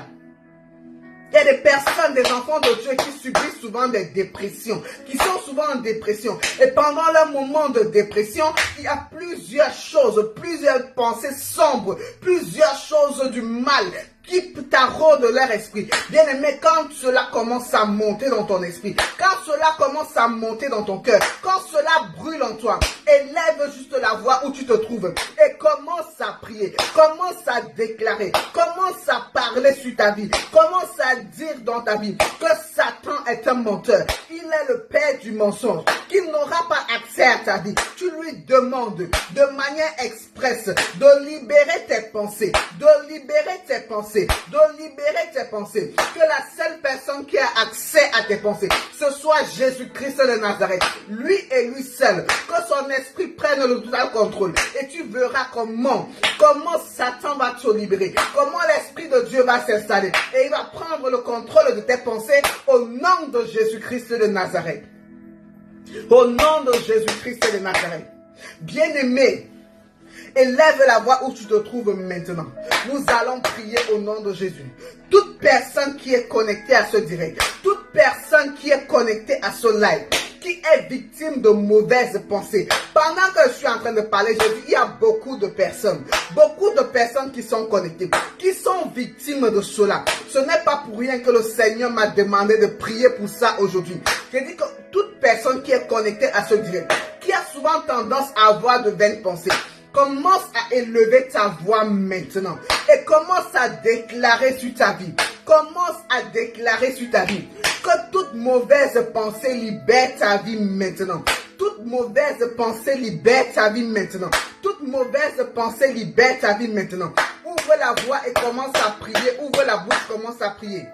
Il y a des personnes, des enfants de Dieu qui subissent souvent des dépressions, qui sont souvent en dépression. Et pendant leur moment de dépression, il y a plusieurs choses, plusieurs pensées sombres, plusieurs choses du mal qui taraudent leur esprit. Bien aimé, quand cela commence à monter dans ton esprit, quand cela commence à monter dans ton cœur, quand cela brûle en toi, élève juste la voix où tu te trouves et commence à prier, commence à déclarer, commence à parler sur ta vie, commence à dire dans ta vie que Satan est un menteur, il est le père du mensonge, qu'il n'aura pas accès à ta vie. Tu lui demandes de manière expresse de libérer tes pensées, de libérer tes pensées, de libérer tes pensées, que la seule personne qui a accès à tes pensées, ce soit Jésus-Christ de Nazareth, lui et lui seul, que son esprit prenne le total contrôle, et tu verras comment Satan va te libérer, comment l'esprit de Dieu va s'installer, et il va prendre le contrôle de tes pensées au nom de Jésus-Christ de Nazareth. Au nom de Jésus-Christ de Nazareth. Bien-aimé, élève la voix où tu te trouves maintenant. Nous allons prier au nom de Jésus. Toute personne qui est connectée à ce direct, toute personne qui est connectée à ce live, qui est victime de mauvaises pensées. Pendant que je suis en train de parler, je dis, il y a beaucoup de personnes qui sont connectées, qui sont victimes de cela. Ce n'est pas pour rien que le Seigneur m'a demandé de prier pour ça aujourd'hui. Je dis que toute personne qui est connectée à ce direct, qui a souvent tendance à avoir de vaines pensées, commence à élever ta voix maintenant et commence à déclarer sur ta vie. Commence à déclarer sur ta vie que toute mauvaise pensée libère ta vie maintenant. Toute mauvaise pensée libère ta vie maintenant. Toute mauvaise pensée libère ta vie maintenant. Ouvre la voix et commence à prier. Ouvre la bouche, commence à prier.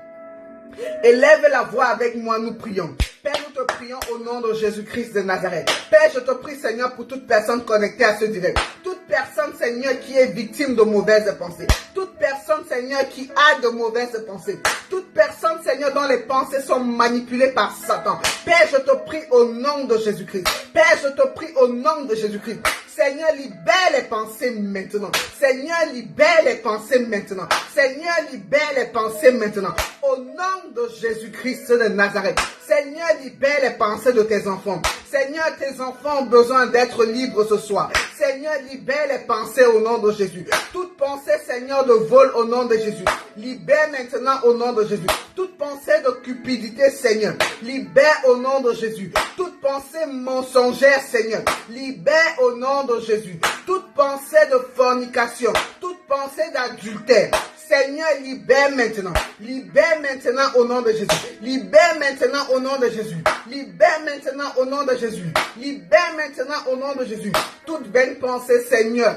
Élève la voix avec moi, nous prions. Père, nous te prions au nom de Jésus-Christ de Nazareth. Père, je te prie, Seigneur, pour toute personne connectée à ce direct. Toute personne, Seigneur, qui est victime de mauvaises pensées. Toute personne, Seigneur, qui a de mauvaises pensées. Toute personne, Seigneur, dont les pensées sont manipulées par Satan. Père, je te prie au nom de Jésus-Christ. Père, je te prie au nom de Jésus-Christ. Seigneur, libère les pensées maintenant. Seigneur, libère les pensées maintenant. Seigneur, libère les pensées maintenant. Au nom de Jésus-Christ de Nazareth. Seigneur, libère les pensées de tes enfants. Seigneur, tes enfants ont besoin d'être libres ce soir. Seigneur, libère les pensées au nom de Jésus. Toute pensée, Seigneur, de vol au nom de Jésus. Libère maintenant au nom de Jésus. Toute pensée de cupidité, Seigneur. Libère au nom de Jésus. Toute pensée mensongère, Seigneur. Libère au nom de Jésus. Toute pensée de fornication. Toute pensée d'adultère. Seigneur, libère maintenant. Libère maintenant au nom de Jésus. Libère maintenant au nom de Jésus. Libère maintenant au nom de Jésus. Libère maintenant au nom de Jésus. Toute vaine pensée, Seigneur,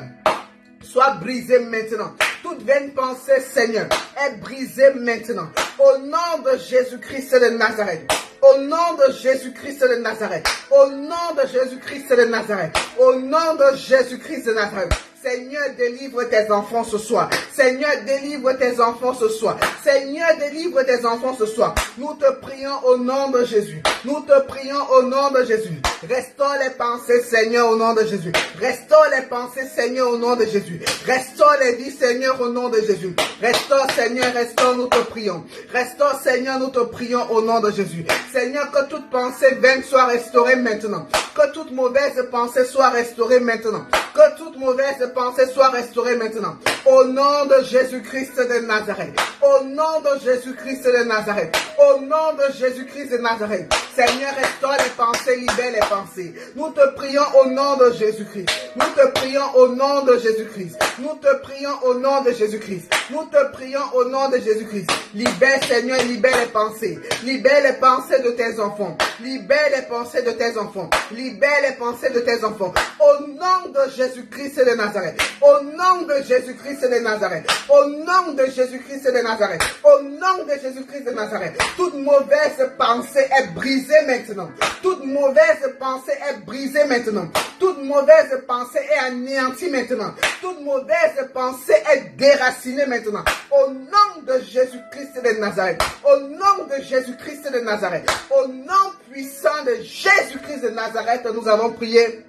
soit brisée maintenant. Toute vaine pensée, Seigneur, est brisée maintenant. Au nom de Jésus-Christ de Nazareth. Au nom de Jésus-Christ de Nazareth. Au nom de Jésus-Christ de Nazareth. Au nom de Jésus-Christ de Nazareth. Seigneur, délivre tes enfants ce soir. Seigneur, délivre tes enfants ce soir. Seigneur, délivre tes enfants ce soir. Nous te prions au nom de Jésus. Nous te prions au nom de Jésus. Restaure les pensées, Seigneur, au nom de Jésus. Restaure les pensées, Seigneur, au nom de Jésus. Restaure les vies, Seigneur, au nom de Jésus. Restaure, Seigneur, restaure, nous te prions. Restaure, Seigneur, nous te prions au nom de Jésus. Seigneur, que toute pensée vaine soit restaurée maintenant. Que toute mauvaise pensée soit restaurée maintenant. Que toute mauvaise pensée soit restaurée maintenant. Au nom de Jésus-Christ de Nazareth. Au nom de Jésus-Christ de Nazareth. Au nom de Jésus-Christ de Nazareth. Seigneur, restaure les pensées, libère les pensées. Nous te prions au nom de Jésus-Christ. Nous te prions au nom de Jésus-Christ. Nous te prions au nom de Jésus-Christ. Nous te prions au nom de Jésus-Christ. Libère, Seigneur, libère les pensées. Libère les pensées de tes enfants. Libère les pensées de tes enfants. Libère les pensées de tes enfants. Au nom de Jésus-Christ de Nazareth. Au nom de Jésus-Christ de Nazareth. Au nom de Jésus-Christ de Nazareth. Au nom de Jésus-Christ de Nazareth. Toute mauvaise pensée est brisée maintenant. Toute mauvaise pensée est brisée maintenant. Toute mauvaise pensée est anéantie maintenant. Toute mauvaise pensée est déracinée maintenant. Au nom de Jésus-Christ de Nazareth. Au nom de Jésus-Christ de Nazareth. Au nom puissant de Jésus-Christ de Nazareth, nous avons prié.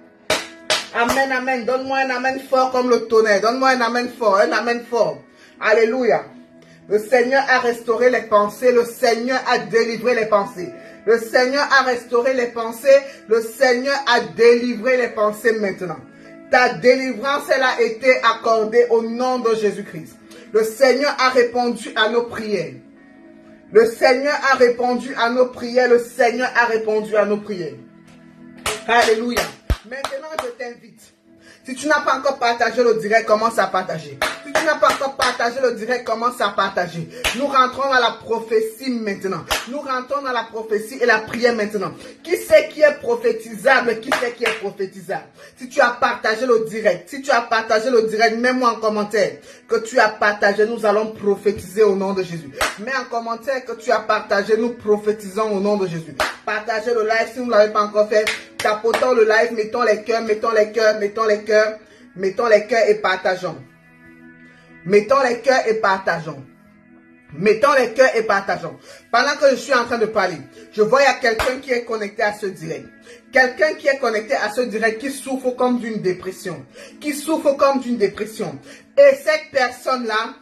Amen, amen. Donne-moi un amen fort comme le tonnerre. Donne-moi un amen fort, un amen fort. Alléluia. Le Seigneur a restauré les pensées. Le Seigneur a délivré les pensées. Le Seigneur a restauré les pensées. Le Seigneur a délivré les pensées maintenant. Ta délivrance, elle a été accordée au nom de Jésus-Christ. Le Seigneur a répondu à nos prières. Le Seigneur a répondu à nos prières. Le Seigneur a répondu à nos prières. Alléluia. Maintenant, je t'invite. Si tu n'as pas encore partagé le direct, commence à partager. Si tu n'as pas encore partagé le direct, commence à partager. Nous rentrons dans la prophétie maintenant. Nous rentrons dans la prophétie et la prière maintenant. Qui c'est qui est prophétisable? Qui c'est qui est prophétisable? Si tu as partagé le direct, mets-moi en commentaire que tu as partagé. Nous allons prophétiser au nom de Jésus. Mets en commentaire que tu as partagé. Nous prophétisons au nom de Jésus. Partagez le live si vous ne l'avez pas encore fait. Tapotons le live, mettons les cœurs, mettons les cœurs, mettons les cœurs, mettons les cœurs et partageons. Mettons les cœurs et partageons. Mettons les cœurs et partageons. Pendant que je suis en train de parler, je vois il y a quelqu'un qui est connecté à ce direct. Quelqu'un qui est connecté à ce direct qui souffre comme d'une dépression. Qui souffre comme d'une dépression. Et cette personne-là,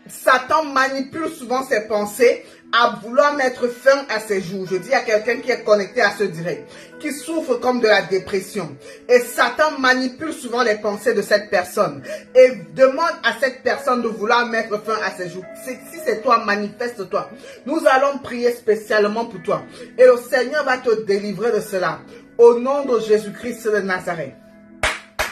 Satan manipule souvent ses pensées à vouloir mettre fin à ses jours. Je dis à quelqu'un qui est connecté à ce direct, qui souffre comme de la dépression. Et Satan manipule souvent les pensées de cette personne et demande à cette personne de vouloir mettre fin à ses jours. Si c'est toi, manifeste-toi. Nous allons prier spécialement pour toi. Et le Seigneur va te délivrer de cela. Au nom de Jésus-Christ de Nazareth.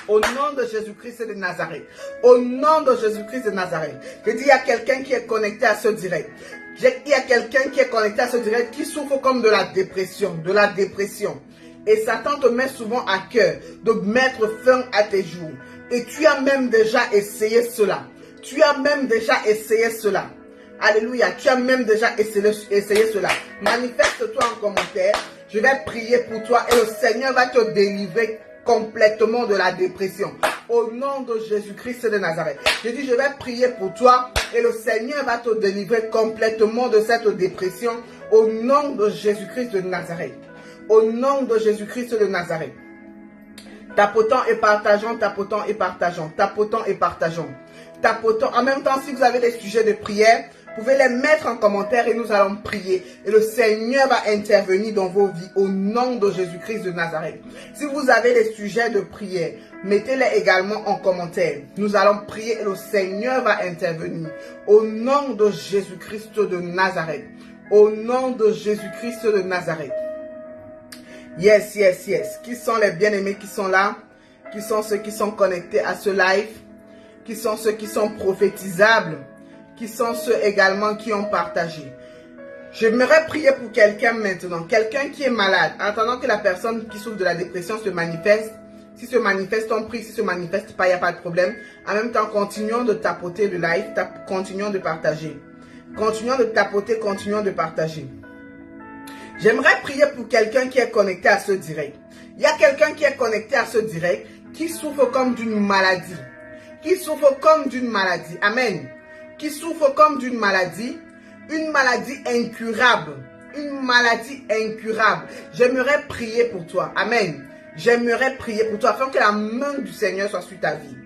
Au nom de Jésus-Christ de Nazareth. Au nom de Jésus-Christ de Nazareth. Je dis, il y a quelqu'un qui est connecté à ce direct. Il y a quelqu'un qui est connecté à ce direct qui souffre comme de la dépression. De la dépression. Et Satan te met souvent à cœur de mettre fin à tes jours. Et tu as même déjà essayé cela. Tu as même déjà essayé cela. Alléluia. Tu as même déjà essayé cela. Manifeste-toi en commentaire. Je vais prier pour toi et le Seigneur va te délivrer complètement de la dépression. Au nom de Jésus-Christ de Nazareth. Je dis, je vais prier pour toi et le Seigneur va te délivrer complètement de cette dépression. Au nom de Jésus-Christ de Nazareth. Au nom de Jésus-Christ de Nazareth. Tapotons et partageons, tapotons et partageons, tapotons et partageons. Tapotons. En même temps, si vous avez des sujets de prière, Vous pouvez les mettre en commentaire et nous allons prier. Et le Seigneur va intervenir dans vos vies au nom de Jésus-Christ de Nazareth. Si vous avez des sujets de prière, mettez-les également en commentaire. Nous allons prier et le Seigneur va intervenir au nom de Jésus-Christ de Nazareth. Au nom de Jésus-Christ de Nazareth. Yes, yes, yes. Qui sont les bien-aimés qui sont là? Qui sont ceux qui sont connectés à ce live? Qui sont ceux qui sont prophétisables? Qui sont ceux également qui ont partagé? J'aimerais prier pour quelqu'un maintenant. Quelqu'un qui est malade. En attendant que la personne qui souffre de la dépression se manifeste. Si se manifeste, on prie. Si se manifeste pas, il n'y a pas de problème. En même temps, continuons de tapoter le live. Continuons de partager. Continuons de tapoter, continuons de partager. J'aimerais prier pour quelqu'un qui est connecté à ce direct. Il y a quelqu'un qui est connecté à ce direct qui souffre comme d'une maladie. Qui souffre comme d'une maladie. Amen. Qui souffre comme d'une maladie. Une maladie incurable. Une maladie incurable. J'aimerais prier pour toi. Amen. J'aimerais prier pour toi afin que la main du Seigneur soit sur ta vie.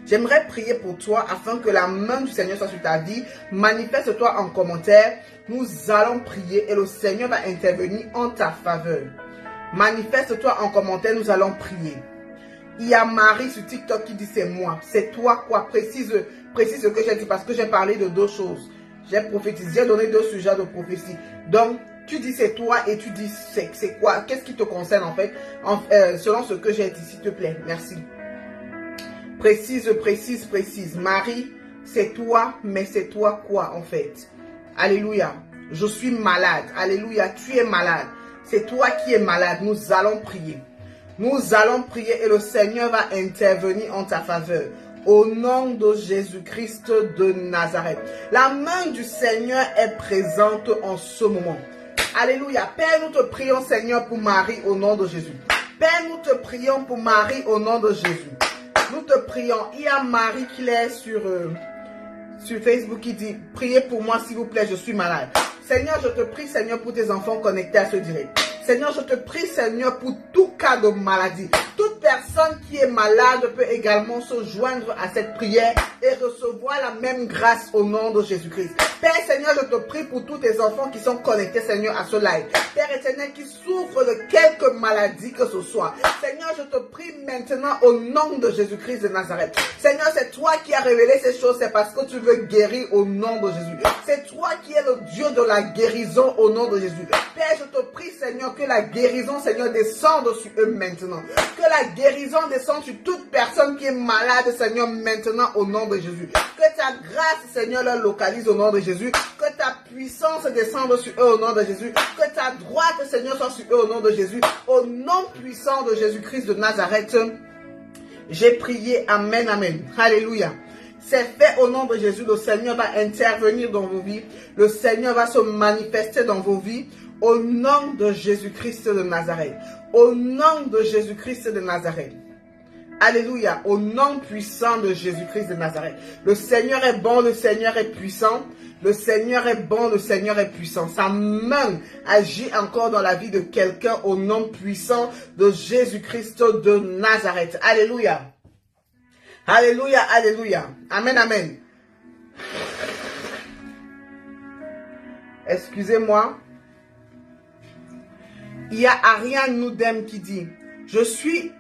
J'aimerais prier pour toi afin que la main du Seigneur soit sur ta vie. Manifeste-toi en commentaire. Nous allons prier et le Seigneur va intervenir en ta faveur. Manifeste-toi en commentaire, nous allons prier. Il y a Marie sur TikTok qui dit c'est moi. C'est toi quoi? Précise ce que j'ai dit parce que j'ai parlé de deux choses. J'ai prophétisé, j'ai donné deux sujets de prophétie. Donc, tu dis c'est toi et tu dis c'est quoi? Qu'est-ce qui te concerne en fait? Selon ce que j'ai dit, s'il te plaît. Merci. Précise. Marie, c'est toi, mais c'est toi quoi en fait? Alléluia. Je suis malade. Alléluia. Tu es malade. C'est toi qui es malade. Nous allons prier. Nous allons prier et le Seigneur va intervenir en ta faveur. Au nom de Jésus-Christ de Nazareth. La main du Seigneur est présente en ce moment. Alléluia. Père, nous te prions, Seigneur, pour Marie au nom de Jésus. Père, nous te prions pour Marie au nom de Jésus. Nous te prions. Il y a Marie qui est sur Facebook qui dit, priez pour moi s'il vous plaît, je suis malade. Seigneur, je te prie, Seigneur, pour tes enfants connectés à ce direct. Seigneur, je te prie, Seigneur, pour tout cas de maladie. Toute personne qui est malade peut également se joindre à cette prière et recevoir la même grâce au nom de Jésus-Christ. Père, Seigneur, je te prie pour tous tes enfants qui sont connectés, Seigneur, à ce live. Père éternel, qui souffrent de quelque maladie que ce soit. Seigneur, je te prie maintenant au nom de Jésus-Christ de Nazareth. Seigneur, c'est toi qui as révélé ces choses, c'est parce que tu veux guérir au nom de Jésus. C'est toi qui es le Dieu de la guérison au nom de Jésus. Père, je te prie, Seigneur, que la guérison, Seigneur, descende sur eux maintenant. Que la guérison descende sur toute personne qui est malade, Seigneur, maintenant au nom de Jésus. Que ta grâce, Seigneur, leur localise au nom de Jésus. Que ta puissance descende sur eux au nom de Jésus. Que ta droite, Seigneur, soit sur eux au nom de Jésus. Au nom puissant de Jésus-Christ de Nazareth, j'ai prié. Amen, amen. Alléluia. C'est fait au nom de Jésus. Le Seigneur va intervenir dans vos vies. Le Seigneur va se manifester dans vos vies. Au nom de Jésus-Christ de Nazareth. Au nom de Jésus-Christ de Nazareth. Alléluia. Au nom puissant de Jésus-Christ de Nazareth. Le Seigneur est bon, le Seigneur est puissant. Le Seigneur est bon, le Seigneur est puissant. Sa main agit encore dans la vie de quelqu'un au nom puissant de Jésus-Christ de Nazareth. Alléluia. Alléluia, alléluia. Amen, amen. Excusez-moi. Il y a Ariane Noudem qui dit, je suis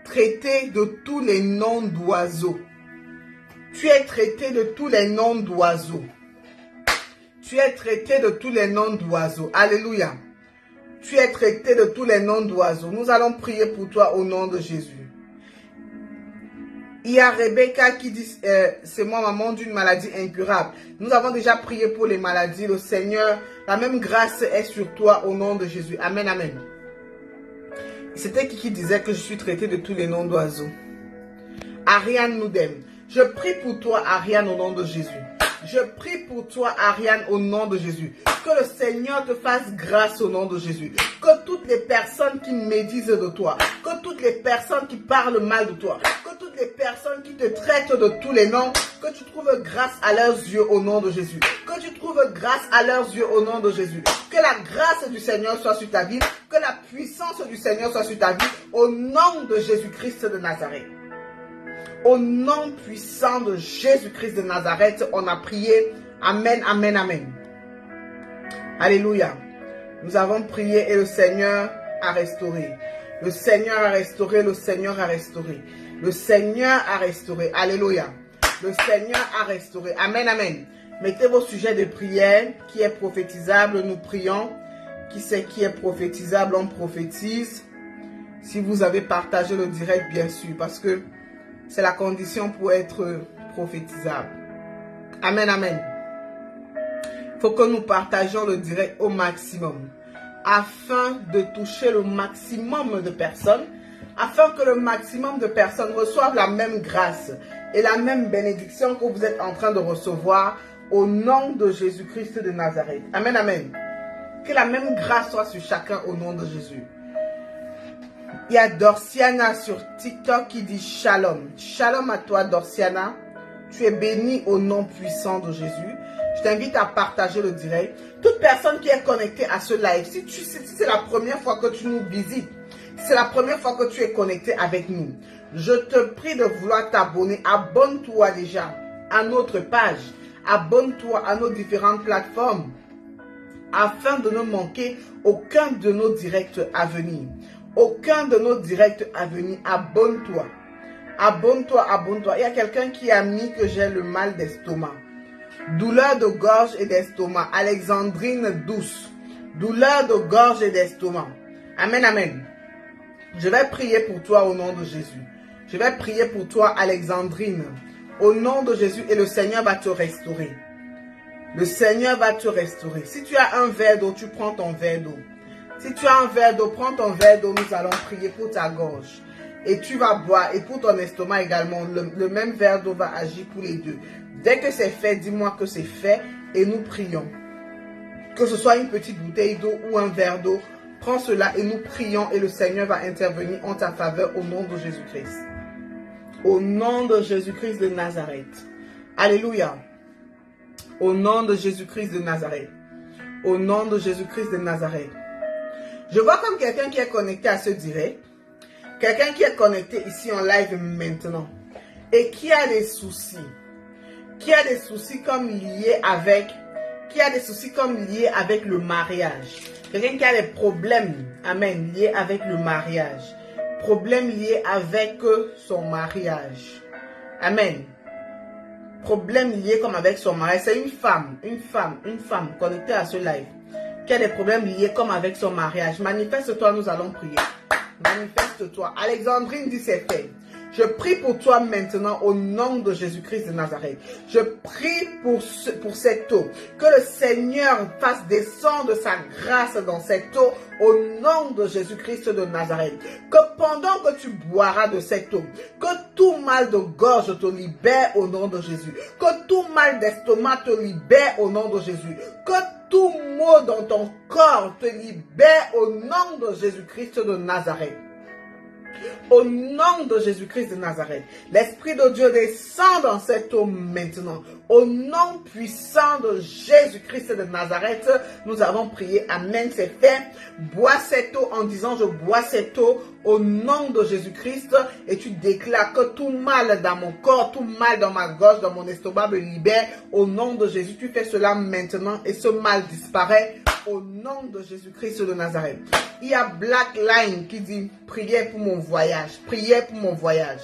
traité de tous les noms d'oiseaux. Tu es traité de tous les noms d'oiseaux. Tu es traité de tous les noms d'oiseaux. Alléluia. Tu es traité de tous les noms d'oiseaux. Nous allons prier pour toi au nom de Jésus. Il y a Rebecca qui dit, c'est moi maman d'une maladie incurable. Nous avons déjà prié pour les maladies. Le Seigneur, la même grâce est sur toi au nom de Jésus. Amen, amen. C'était qui disait que je suis traité de tous les noms d'oiseaux. Ariane Noudem. Je prie pour toi, Ariane, au nom de Jésus. Je prie pour toi, Ariane, au nom de Jésus. Que le Seigneur te fasse grâce au nom de Jésus. Que toutes les personnes qui médisent de toi, que toutes les personnes qui parlent mal de toi, que toutes les personnes qui te traitent de tous les noms, que tu trouves grâce à leurs yeux au nom de Jésus. Que tu trouves grâce à leurs yeux au nom de Jésus. Que la grâce du Seigneur soit sur ta vie. Que la puissance du Seigneur soit sur ta vie. Au nom de Jésus-Christ de Nazareth. Au nom puissant de Jésus-Christ de Nazareth, on a prié. Amen, amen, amen. Alléluia. Nous avons prié et le Seigneur a restauré. Le Seigneur a restauré, le Seigneur a restauré. Le Seigneur a restauré. Alléluia. Le Seigneur a restauré. Amen, amen. Mettez vos sujets de prière. Qui est prophétisable, nous prions. Qui c'est qui est prophétisable, on prophétise. Si vous avez partagé le direct, bien sûr, parce que c'est la condition pour être prophétisable. Amen, amen. Il faut que nous partagions le direct au maximum, afin de toucher le maximum de personnes, afin que le maximum de personnes reçoivent la même grâce et la même bénédiction que vous êtes en train de recevoir au nom de Jésus-Christ de Nazareth. Amen, amen. Que la même grâce soit sur chacun au nom de Jésus. Il y a Dorciana sur TikTok qui dit Shalom. Shalom à toi, Dorciana. Tu es bénie au nom puissant de Jésus. Je t'invite à partager le direct. Toute personne qui est connectée à ce live, si c'est la première fois que tu nous visites, c'est la première fois que tu es connecté avec nous, je te prie de vouloir t'abonner. Abonne-toi déjà à notre page. Abonne-toi à nos différentes plateformes afin de ne manquer aucun de nos directs à venir. Aucun de nos directs à venir. Abonne-toi. Abonne-toi, abonne-toi. Il y a quelqu'un qui a mis que j'ai le mal d'estomac. Douleur de gorge et d'estomac. Alexandrine Douce. Douleur de gorge et d'estomac. Amen, amen. Je vais prier pour toi au nom de Jésus. Je vais prier pour toi, Alexandrine. Au nom de Jésus, et le Seigneur va te restaurer. Le Seigneur va te restaurer. Si tu as un verre d'eau, tu prends ton verre d'eau. Si tu as un verre d'eau, prends ton verre d'eau. Nous allons prier pour ta gorge. Et tu vas boire. Et pour ton estomac également. Le même verre d'eau va agir pour les deux. Dès que c'est fait, dis-moi que c'est fait. Et nous prions. Que ce soit une petite bouteille d'eau ou un verre d'eau. Prends cela et nous prions. Et le Seigneur va intervenir en ta faveur au nom de Jésus-Christ. Au nom de Jésus-Christ de Nazareth. Alléluia. Au nom de Jésus-Christ de Nazareth. Au nom de Jésus-Christ de Nazareth. Je vois comme quelqu'un qui est connecté à ce direct. Quelqu'un qui est connecté ici en live maintenant. Et qui a des soucis. Qui a des soucis comme liés avec. Qui a des soucis comme liés avec le mariage. Quelqu'un qui a des problèmes. Amen. Liés avec le mariage. Problèmes liés avec son mariage. Amen. Problèmes liés comme avec son mariage. C'est une femme connectée à ce live qui a des problèmes liés comme avec son mariage. Manifeste-toi, nous allons prier. Manifeste-toi. Alexandrine dit c'est fait. Je prie pour toi maintenant au nom de Jésus-Christ de Nazareth. Je prie pour cette eau. Que le Seigneur fasse descendre sa grâce dans cette eau au nom de Jésus-Christ de Nazareth. Que pendant que tu boiras de cette eau, que tout mal de gorge te libère au nom de Jésus. Que tout mal d'estomac te libère au nom de Jésus. Que tout mot dans ton corps te libère au nom de Jésus-Christ de Nazareth. Au nom de Jésus-Christ de Nazareth, l'Esprit de Dieu descend dans cette eau maintenant. Au nom puissant de Jésus-Christ de Nazareth, nous avons prié. Amen, c'est fait. Bois cette eau en disant, je bois cette eau au nom de Jésus-Christ. Et tu déclares que tout mal dans mon corps, tout mal dans ma gorge, dans mon estomac me libère. Au nom de Jésus, tu fais cela maintenant et ce mal disparaît. Au nom de Jésus-Christ de Nazareth. Il y a Black Line qui dit prière pour mon voyage. Prière pour mon voyage.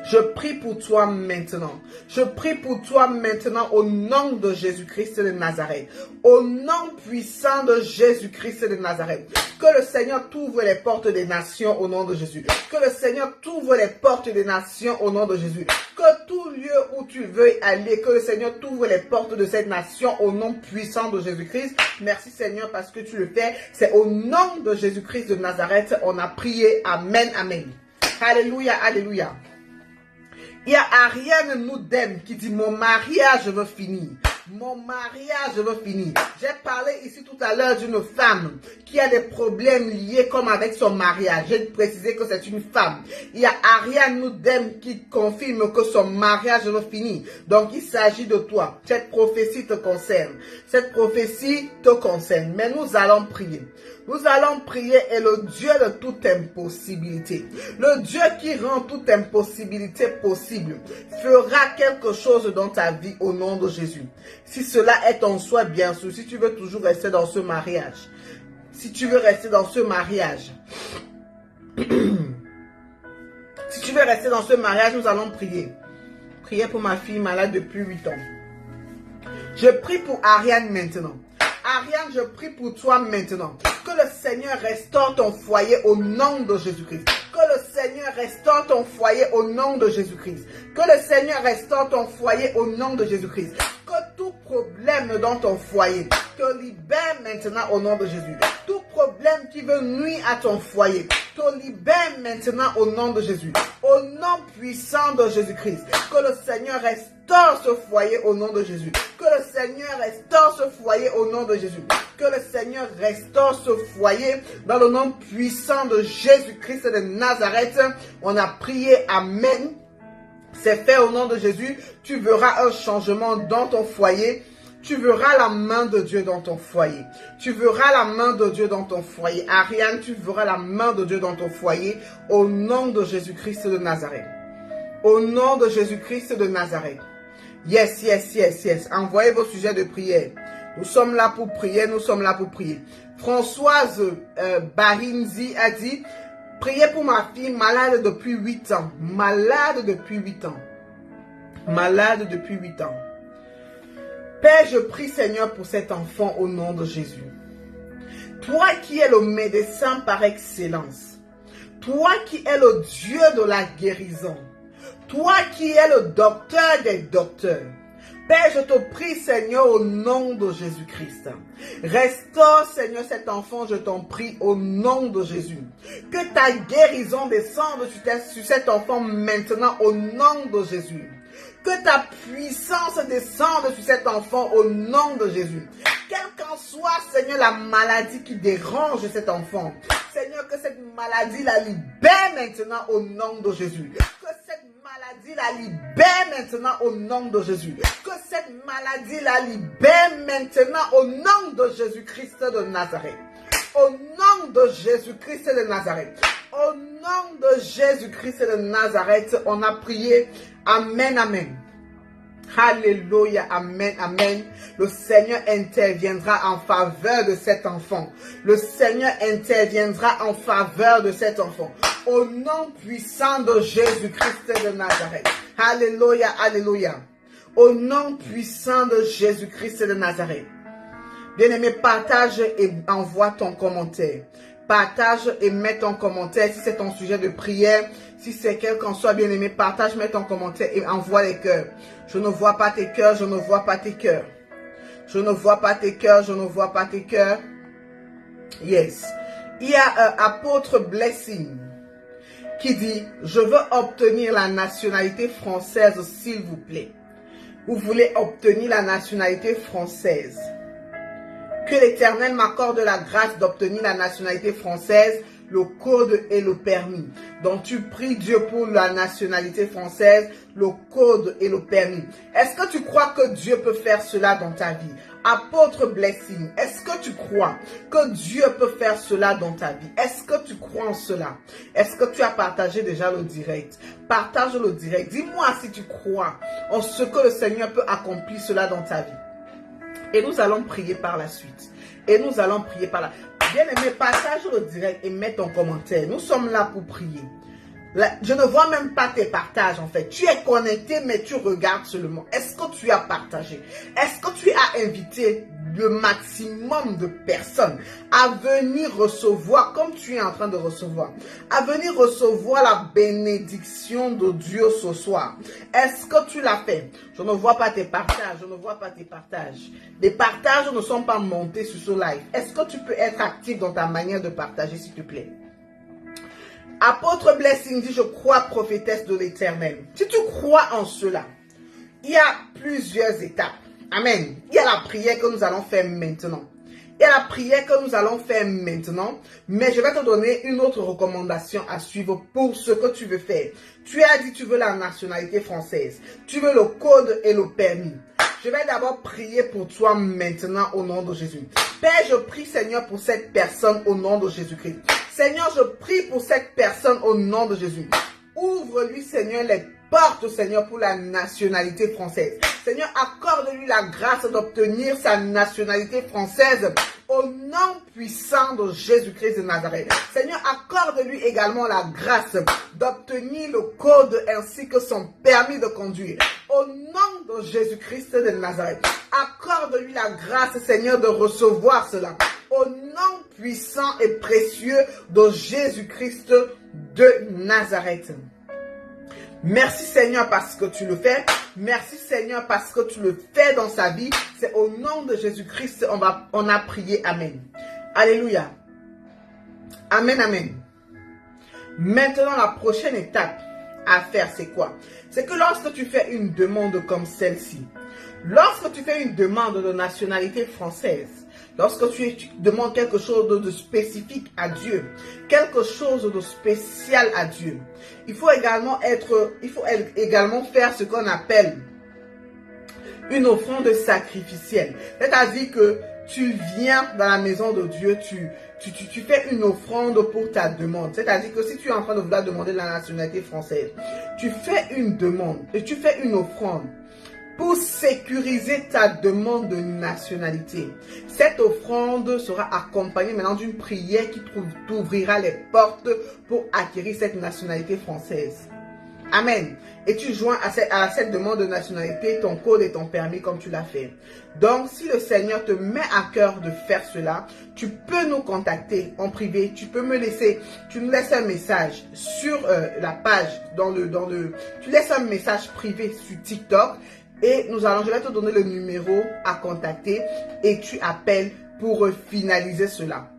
Je prie pour toi maintenant. Je prie pour toi maintenant au nom de Jésus-Christ de Nazareth. Au nom puissant de Jésus-Christ de Nazareth. Que le Seigneur t'ouvre les portes des nations au nom de Jésus. Que le Seigneur t'ouvre les portes des nations au nom de Jésus. Que tout lieu où tu veux aller, que le Seigneur t'ouvre les portes de cette nation au nom puissant de Jésus-Christ. Merci Seigneur parce que tu le fais. C'est au nom de Jésus-Christ de Nazareth. On a prié. Amen, amen. Alléluia, alléluia. Il y a Ariane Noudem qui dit mon mariage veut finir. Mon mariage veut finir. J'ai parlé ici tout à l'heure d'une femme qui a des problèmes liés comme avec son mariage. J'ai précisé que c'est une femme. Il y a Ariane Noudem qui confirme que son mariage veut finir. Donc il s'agit de toi. Cette prophétie te concerne. Cette prophétie te concerne. Mais nous allons prier. Nous allons prier et le Dieu de toute impossibilité, le Dieu qui rend toute impossibilité possible, fera quelque chose dans ta vie au nom de Jésus. Si cela est ton souhait, bien sûr, si tu veux toujours rester dans ce mariage, si tu veux rester dans ce mariage, si tu veux rester dans ce mariage, nous allons prier. Prier pour ma fille malade depuis 8 ans. Je prie pour Ariane maintenant. Ariane, je prie pour toi maintenant. Que le Seigneur restaure ton foyer au nom de Jésus-Christ. Que le Seigneur restaure ton foyer au nom de Jésus-Christ. Que le Seigneur restaure ton foyer au nom de Jésus-Christ. Que tout problème dans ton foyer te libère maintenant au nom de Jésus. Tout problème qui veut nuire à ton foyer te libère maintenant au nom de Jésus. Au nom puissant de Jésus-Christ. Que le Seigneur restaure ce foyer au nom de Jésus. Que le Seigneur restaure ce foyer au nom de Jésus. Que le Seigneur restaure ce foyer dans le nom puissant de Jésus-Christ de Nazareth. On a prié, amen. C'est fait au nom de Jésus. Tu verras un changement dans ton foyer. Tu verras la main de Dieu dans ton foyer. Tu verras la main de Dieu dans ton foyer. Ariane, tu verras la main de Dieu dans ton foyer au nom de Jésus-Christ de Nazareth. Au nom de Jésus-Christ de Nazareth. Yes, yes, yes, yes. Envoyez vos sujets de prière. Nous sommes là pour prier, nous sommes là pour prier. Françoise Barinzi a dit, priez pour ma fille malade depuis 8 ans. Malade depuis 8 ans. Malade depuis 8 ans. Père, je prie Seigneur pour cet enfant au nom de Jésus. Toi qui es le médecin par excellence. Toi qui es le Dieu de la guérison. Toi qui es le docteur des docteurs. Père, je te prie, Seigneur, au nom de Jésus-Christ. Restaure, Seigneur, cet enfant, je t'en prie, au nom de Jésus. Que ta guérison descende sur cet enfant maintenant, au nom de Jésus. Que ta puissance descende sur cet enfant, au nom de Jésus. Quelle qu'en soit, Seigneur, la maladie qui dérange cet enfant. Seigneur, que cette maladie la libère maintenant, au nom de Jésus. Que cette maladie la libère maintenant au nom de Jésus. Que cette maladie la libère maintenant au nom de Jésus-Christ de Nazareth. Au nom de Jésus-Christ de Nazareth. Au nom de Jésus-Christ de Nazareth, on a prié. Amen, amen. Alléluia, amen, amen. Le Seigneur interviendra en faveur de cet enfant. Le Seigneur interviendra en faveur de cet enfant. Au nom puissant de Jésus-Christ de Nazareth. Alléluia, alléluia. Au nom puissant de Jésus-Christ de Nazareth. Bien-aimé, partage et envoie ton commentaire. Partage et mets ton commentaire si c'est ton sujet de prière. Si c'est quelqu'un soit bien-aimé, partage, mets ton commentaire et envoie les cœurs. Je ne vois pas tes cœurs, je ne vois pas tes cœurs. Je ne vois pas tes cœurs, je ne vois pas tes cœurs. Yes. Il y a apôtre Blessing qui dit, je veux obtenir la nationalité française s'il vous plaît. Vous voulez obtenir la nationalité française. Que l'Éternel m'accorde la grâce d'obtenir la nationalité française, le code et le permis. Donc tu pries Dieu pour la nationalité française, le code et le permis. Est-ce que tu crois que Dieu peut faire cela dans ta vie? Apôtre Blessing, est-ce que tu crois que Dieu peut faire cela dans ta vie? Est-ce que tu crois en cela? Est-ce que tu as partagé déjà le direct? Partage le direct. Dis-moi si tu crois en ce que le Seigneur peut accomplir cela dans ta vie. Et nous allons prier par la suite. Et nous allons prier par la suite. Bien-aimé, partage le direct et mets ton commentaire. Nous sommes là pour prier. Je ne vois même pas tes partages en fait. Tu es connecté mais tu regardes seulement. Est-ce que tu as partagé? Est-ce que tu as invité le maximum de personnes à venir recevoir comme tu es en train de recevoir? À venir recevoir la bénédiction de Dieu ce soir. Est-ce que tu l'as fait? Je ne vois pas tes partages. Je ne vois pas tes partages. Les partages ne sont pas montés sur ce live. Est-ce que tu peux être actif dans ta manière de partager s'il te plaît? Apôtre Blessing dit, je crois prophétesse de l'Éternel. Si tu crois en cela, il y a plusieurs étapes. Amen. Il y a la prière que nous allons faire maintenant. Il y a la prière que nous allons faire maintenant. Mais je vais te donner une autre recommandation à suivre pour ce que tu veux faire. Tu as dit tu veux la nationalité française. Tu veux le code et le permis. Je vais d'abord prier pour toi maintenant au nom de Jésus. Père, je prie, Seigneur, pour cette personne au nom de Jésus-Christ. Seigneur, je prie pour cette personne au nom de Jésus. Ouvre-lui, Seigneur, les portes, Seigneur, pour la nationalité française. Seigneur, accorde-lui la grâce d'obtenir sa nationalité française au nom puissant de Jésus-Christ de Nazareth. Seigneur, accorde-lui également la grâce d'obtenir le code ainsi que son permis de conduire. Au nom de Jésus-Christ de Nazareth, accorde-lui la grâce, Seigneur, de recevoir cela. Au nom puissant et précieux de Jésus-Christ de Nazareth. Merci Seigneur parce que tu le fais. Merci Seigneur parce que tu le fais dans sa vie. C'est au nom de Jésus-Christ on a prié. Amen. Alléluia. Amen, amen. Maintenant, la prochaine étape à faire, c'est quoi? C'est que lorsque tu fais une demande comme celle-ci, lorsque tu fais une demande de nationalité française, lorsque tu demandes quelque chose de spécifique à Dieu, quelque chose de spécial à Dieu, il faut également faire ce qu'on appelle une offrande sacrificielle. C'est-à-dire que tu viens dans la maison de Dieu, tu fais une offrande pour ta demande. C'est-à-dire que si tu es en train de vouloir demander la nationalité française, tu fais une demande et tu fais une offrande pour sécuriser ta demande de nationalité. Cette offrande sera accompagnée maintenant d'une prière qui t'ouvrira les portes pour acquérir cette nationalité française. Amen. Et tu joins à cette demande de nationalité ton code et ton permis comme tu l'as fait. Donc, si le Seigneur te met à cœur de faire cela, tu peux nous contacter en privé. Tu nous laisses un message sur la page, tu laisses un message privé sur TikTok. Et je vais te donner le numéro à contacter et tu appelles pour finaliser cela.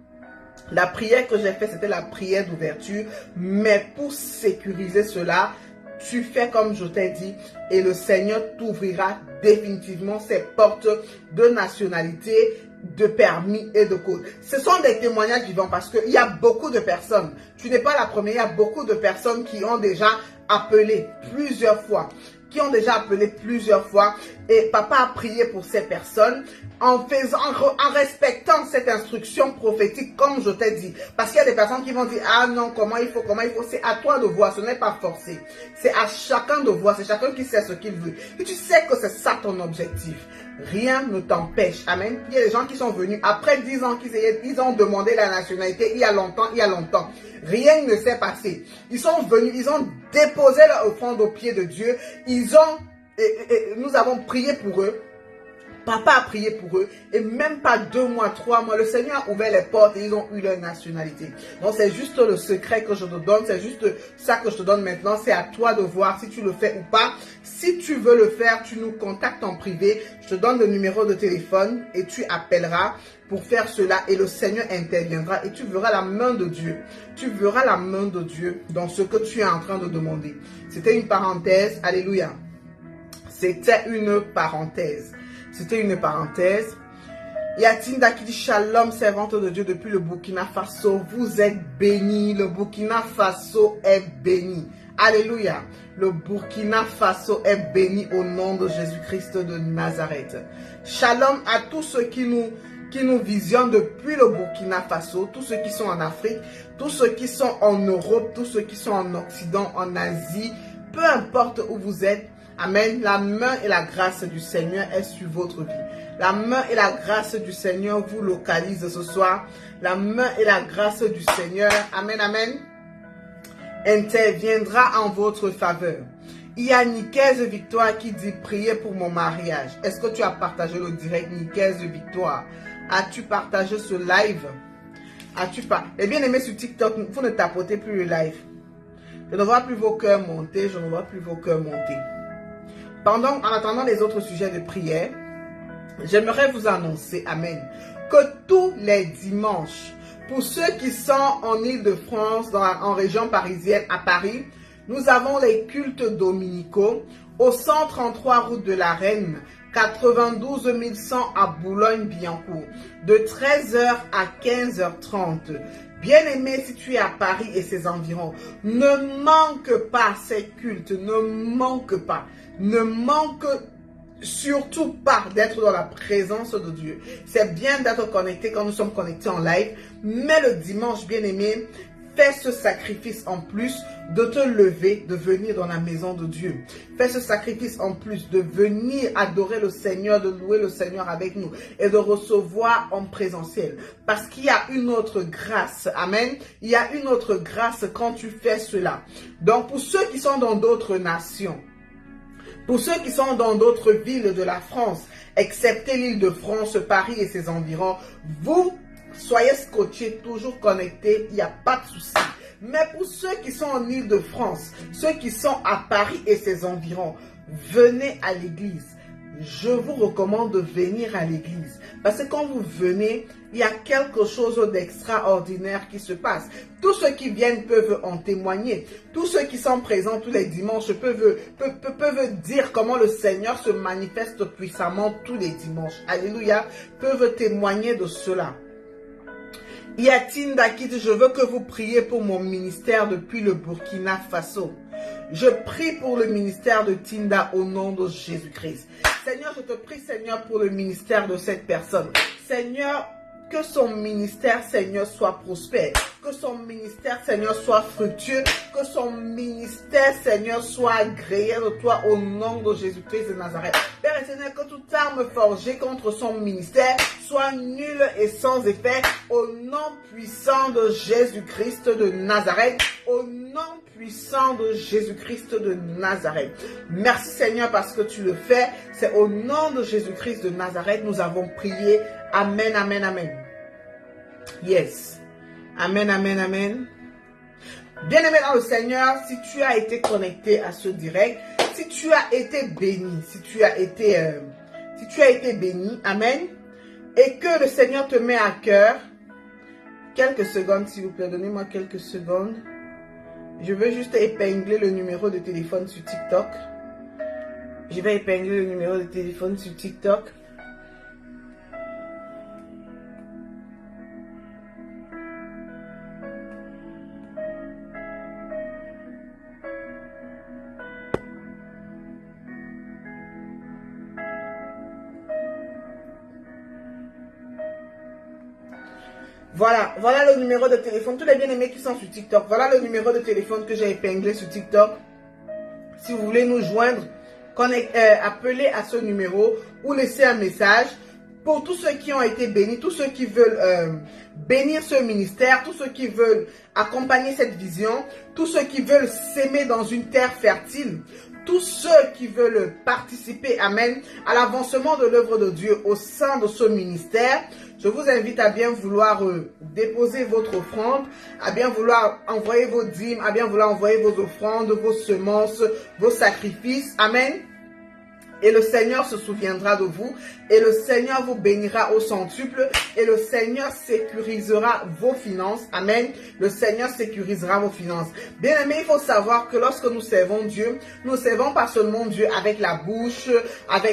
La prière que j'ai faite, c'était la prière d'ouverture. Mais pour sécuriser cela, tu fais comme je t'ai dit et le Seigneur t'ouvrira définitivement ces portes de nationalité, de permis et de code. Ce sont des témoignages vivants parce qu'il y a beaucoup de personnes. Tu n'es pas la première, il y a beaucoup de personnes qui ont déjà appelé plusieurs fois. Et papa a prié pour ces personnes en respectant cette instruction prophétique comme je t'ai dit. Parce qu'il y a des personnes qui vont dire, ah non, comment il faut, c'est à toi de voir, ce n'est pas forcé. C'est à chacun de voir, c'est chacun qui sait ce qu'il veut. Et tu sais que c'est ça ton objectif. Rien ne t'empêche. Amen. Il y a des gens qui sont venus après 10 ans qu'ils ont demandé la nationalité il y a longtemps. Rien ne s'est passé. Ils sont venus, ils ont déposé leur offrande au pied de Dieu. Nous avons prié pour eux. Papa a prié pour eux et même pas 2 mois, 3 mois, le Seigneur a ouvert les portes et ils ont eu leur nationalité. Donc c'est juste le secret que je te donne, c'est juste ça que je te donne maintenant. C'est à toi de voir si tu le fais ou pas. Si tu veux le faire, tu nous contactes en privé. Je te donne le numéro de téléphone et tu appelleras pour faire cela et le Seigneur interviendra et tu verras la main de Dieu. Tu verras la main de Dieu dans ce que tu es en train de demander. C'était une parenthèse. Alléluia. C'était une parenthèse. Yatinda qui dit Shalom, servante de Dieu depuis le Burkina Faso. Vous êtes bénis. Le Burkina Faso est béni. Alléluia. Le Burkina Faso est béni au nom de Jésus-Christ de Nazareth. Shalom à tous ceux qui nous visionnent depuis le Burkina Faso, tous ceux qui sont en Afrique, tous ceux qui sont en Europe, tous ceux qui sont en Occident, en Asie, peu importe où vous êtes. Amen. La main et la grâce du Seigneur est sur votre vie. La main et la grâce du Seigneur vous localisent ce soir. La main et la grâce du Seigneur, amen, amen, interviendra en votre faveur. Il y a Nikaise Victoire qui dit prier pour mon mariage. Est-ce que tu as partagé le direct Nikaise Victoire? As-tu partagé ce live? Les bien-aimés sur TikTok, vous ne tapotez plus le live. Je ne vois plus vos cœurs monter. En attendant les autres sujets de prière, j'aimerais vous annoncer, amen, que tous les dimanches, pour ceux qui sont en Île-de-France, en région parisienne, à Paris, nous avons les cultes dominicaux au 133 route de la Reine, 92 100 à Boulogne-Billancourt, de 13h à 15h30. Bien-aimé, si tu es à Paris et ses environs, ne manque pas ces cultes, ne manque surtout pas d'être dans la présence de Dieu. C'est bien d'être connecté quand nous sommes connectés en live, mais le dimanche, bien-aimé, fais ce sacrifice en plus de te lever, de venir dans la maison de Dieu. Fais ce sacrifice en plus de venir adorer le Seigneur, de louer le Seigneur avec nous et de recevoir en présentiel. Parce qu'il y a une autre grâce. Amen. Il y a une autre grâce quand tu fais cela. Donc pour ceux qui sont dans d'autres nations, pour ceux qui sont dans d'autres villes de la France, excepté l'île de France, Paris et ses environs, vous soyez scotchés, toujours connectés, il n'y a pas de souci. Mais pour ceux qui sont en île de France, ceux qui sont à Paris et ses environs, venez à l'église. Je vous recommande de venir à l'église. Parce que quand vous venez, il y a quelque chose d'extraordinaire qui se passe. Tous ceux qui viennent peuvent en témoigner. Tous ceux qui sont présents tous les dimanches peuvent dire comment le Seigneur se manifeste puissamment tous les dimanches. Alléluia. Peuvent témoigner de cela. Yatin Dakit, je veux que vous priez pour mon ministère depuis le Burkina Faso. Je prie pour le ministère de Tinda au nom de Jésus-Christ. Seigneur, je te prie, Seigneur, pour le ministère de cette personne. Seigneur, que son ministère, Seigneur, soit prospère. Que son ministère, Seigneur, soit fructueux. Que son ministère, Seigneur, soit agréé de toi au nom de Jésus-Christ de Nazareth. Père éternel, que toute arme forgée contre son ministère soit nulle et sans effet au nom puissant de Jésus-Christ de Nazareth. Au nom puissant de Jésus-Christ de Nazareth. Merci Seigneur parce que tu le fais. C'est au nom de Jésus-Christ de Nazareth nous avons prié. Amen, amen, amen. Yes. Amen, amen, amen. Bien-aimé dans le Seigneur, si tu as été connecté à ce direct, si tu as été béni, si tu as été béni, amen, et que le Seigneur te met à cœur, quelques secondes s'il vous plaît, donnez-moi quelques secondes. Je veux juste épingler le numéro de téléphone sur TikTok. Je vais épingler le numéro de téléphone sur TikTok. Voilà le numéro de téléphone. Tous les bien-aimés qui sont sur TikTok, voilà le numéro de téléphone que j'ai épinglé sur TikTok. Si vous voulez nous joindre, appelez à ce numéro ou laissez un message. Pour tous ceux qui ont été bénis, tous ceux qui veulent bénir ce ministère, tous ceux qui veulent accompagner cette vision, tous ceux qui veulent s'aimer dans une terre fertile, tous ceux qui veulent participer, amen, à l'avancement de l'œuvre de Dieu au sein de ce ministère, je vous invite à bien vouloir déposer votre offrande, à bien vouloir envoyer vos dîmes, à bien vouloir envoyer vos offrandes, vos semences, vos sacrifices, amen. Et le Seigneur se souviendra de vous. Et le Seigneur vous bénira au centuple. Et le Seigneur sécurisera vos finances. Amen. Le Seigneur sécurisera vos finances. Bien aimé, il faut savoir que lorsque nous servons Dieu, nous ne servons pas seulement Dieu avec la bouche,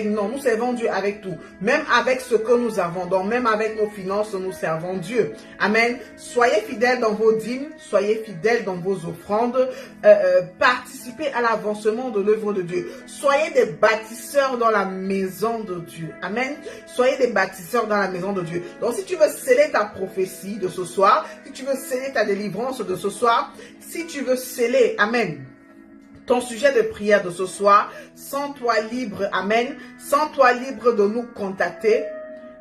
non, nous servons Dieu avec tout. Même avec ce que nous avons. Donc même avec nos finances, nous servons Dieu. Amen. Soyez fidèles dans vos dîmes. Soyez fidèles dans vos offrandes. Participez à l'avancement de l'œuvre de Dieu. Soyez des bâtisseurs dans la maison de Dieu. Amen. Soyez des bâtisseurs dans la maison de Dieu. Donc si tu veux sceller ta prophétie de ce soir, si tu veux sceller ta délivrance de ce soir, si tu veux sceller, amen, ton sujet de prière de ce soir, sens-toi libre, amen, sens-toi libre de nous contacter.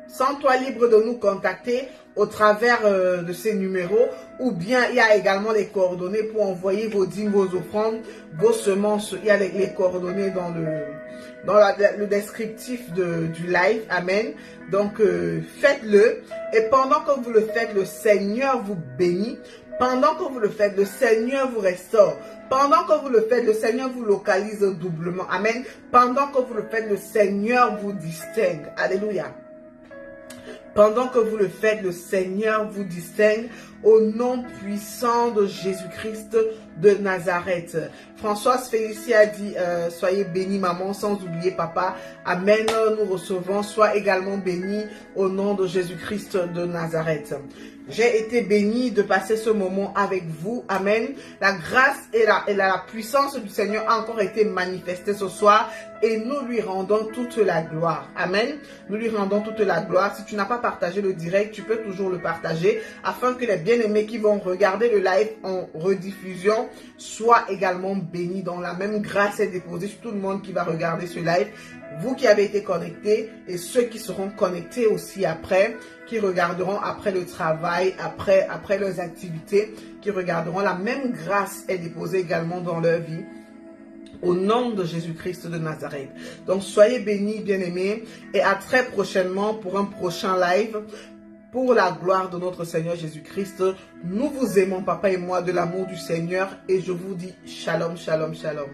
Sens-toi libre de nous contacter au travers de ces numéros, ou bien il y a également les coordonnées pour envoyer vos dîmes, vos offrandes, vos semences. Il y a les coordonnées dans le descriptif du live. Amen. Donc faites-le, et pendant que vous le faites, le Seigneur vous bénit. Pendant que vous le faites, le Seigneur vous restaure. Pendant que vous le faites, le Seigneur vous localise doublement. Amen. Pendant que vous le faites, le Seigneur vous distingue. Alléluia. Pendant que vous le faites, le Seigneur vous distingue au nom puissant de Jésus-Christ de Nazareth. Françoise Félicie a dit, soyez bénis maman, sans oublier papa. Amen, nous recevons, sois également bénis au nom de Jésus-Christ de Nazareth. J'ai été béni de passer ce moment avec vous. Amen. La grâce et la puissance du Seigneur a encore été manifestée ce soir et nous lui rendons toute la gloire. Amen. Nous lui rendons toute la gloire. Si tu n'as pas partagé le direct, tu peux toujours le partager afin que les bien-aimés qui vont regarder le live en rediffusion soient également bénis. Donc la même grâce est déposée sur tout le monde qui va regarder ce live. Vous qui avez été connectés et ceux qui seront connectés aussi après, qui regarderont après le travail, après leurs activités, qui regarderont, la même grâce est déposée également dans leur vie. Au nom de Jésus-Christ de Nazareth. Donc soyez bénis, bien-aimés, et à très prochainement pour un prochain live. Pour la gloire de notre Seigneur Jésus-Christ, nous vous aimons, papa et moi, de l'amour du Seigneur, et je vous dis shalom, shalom, shalom.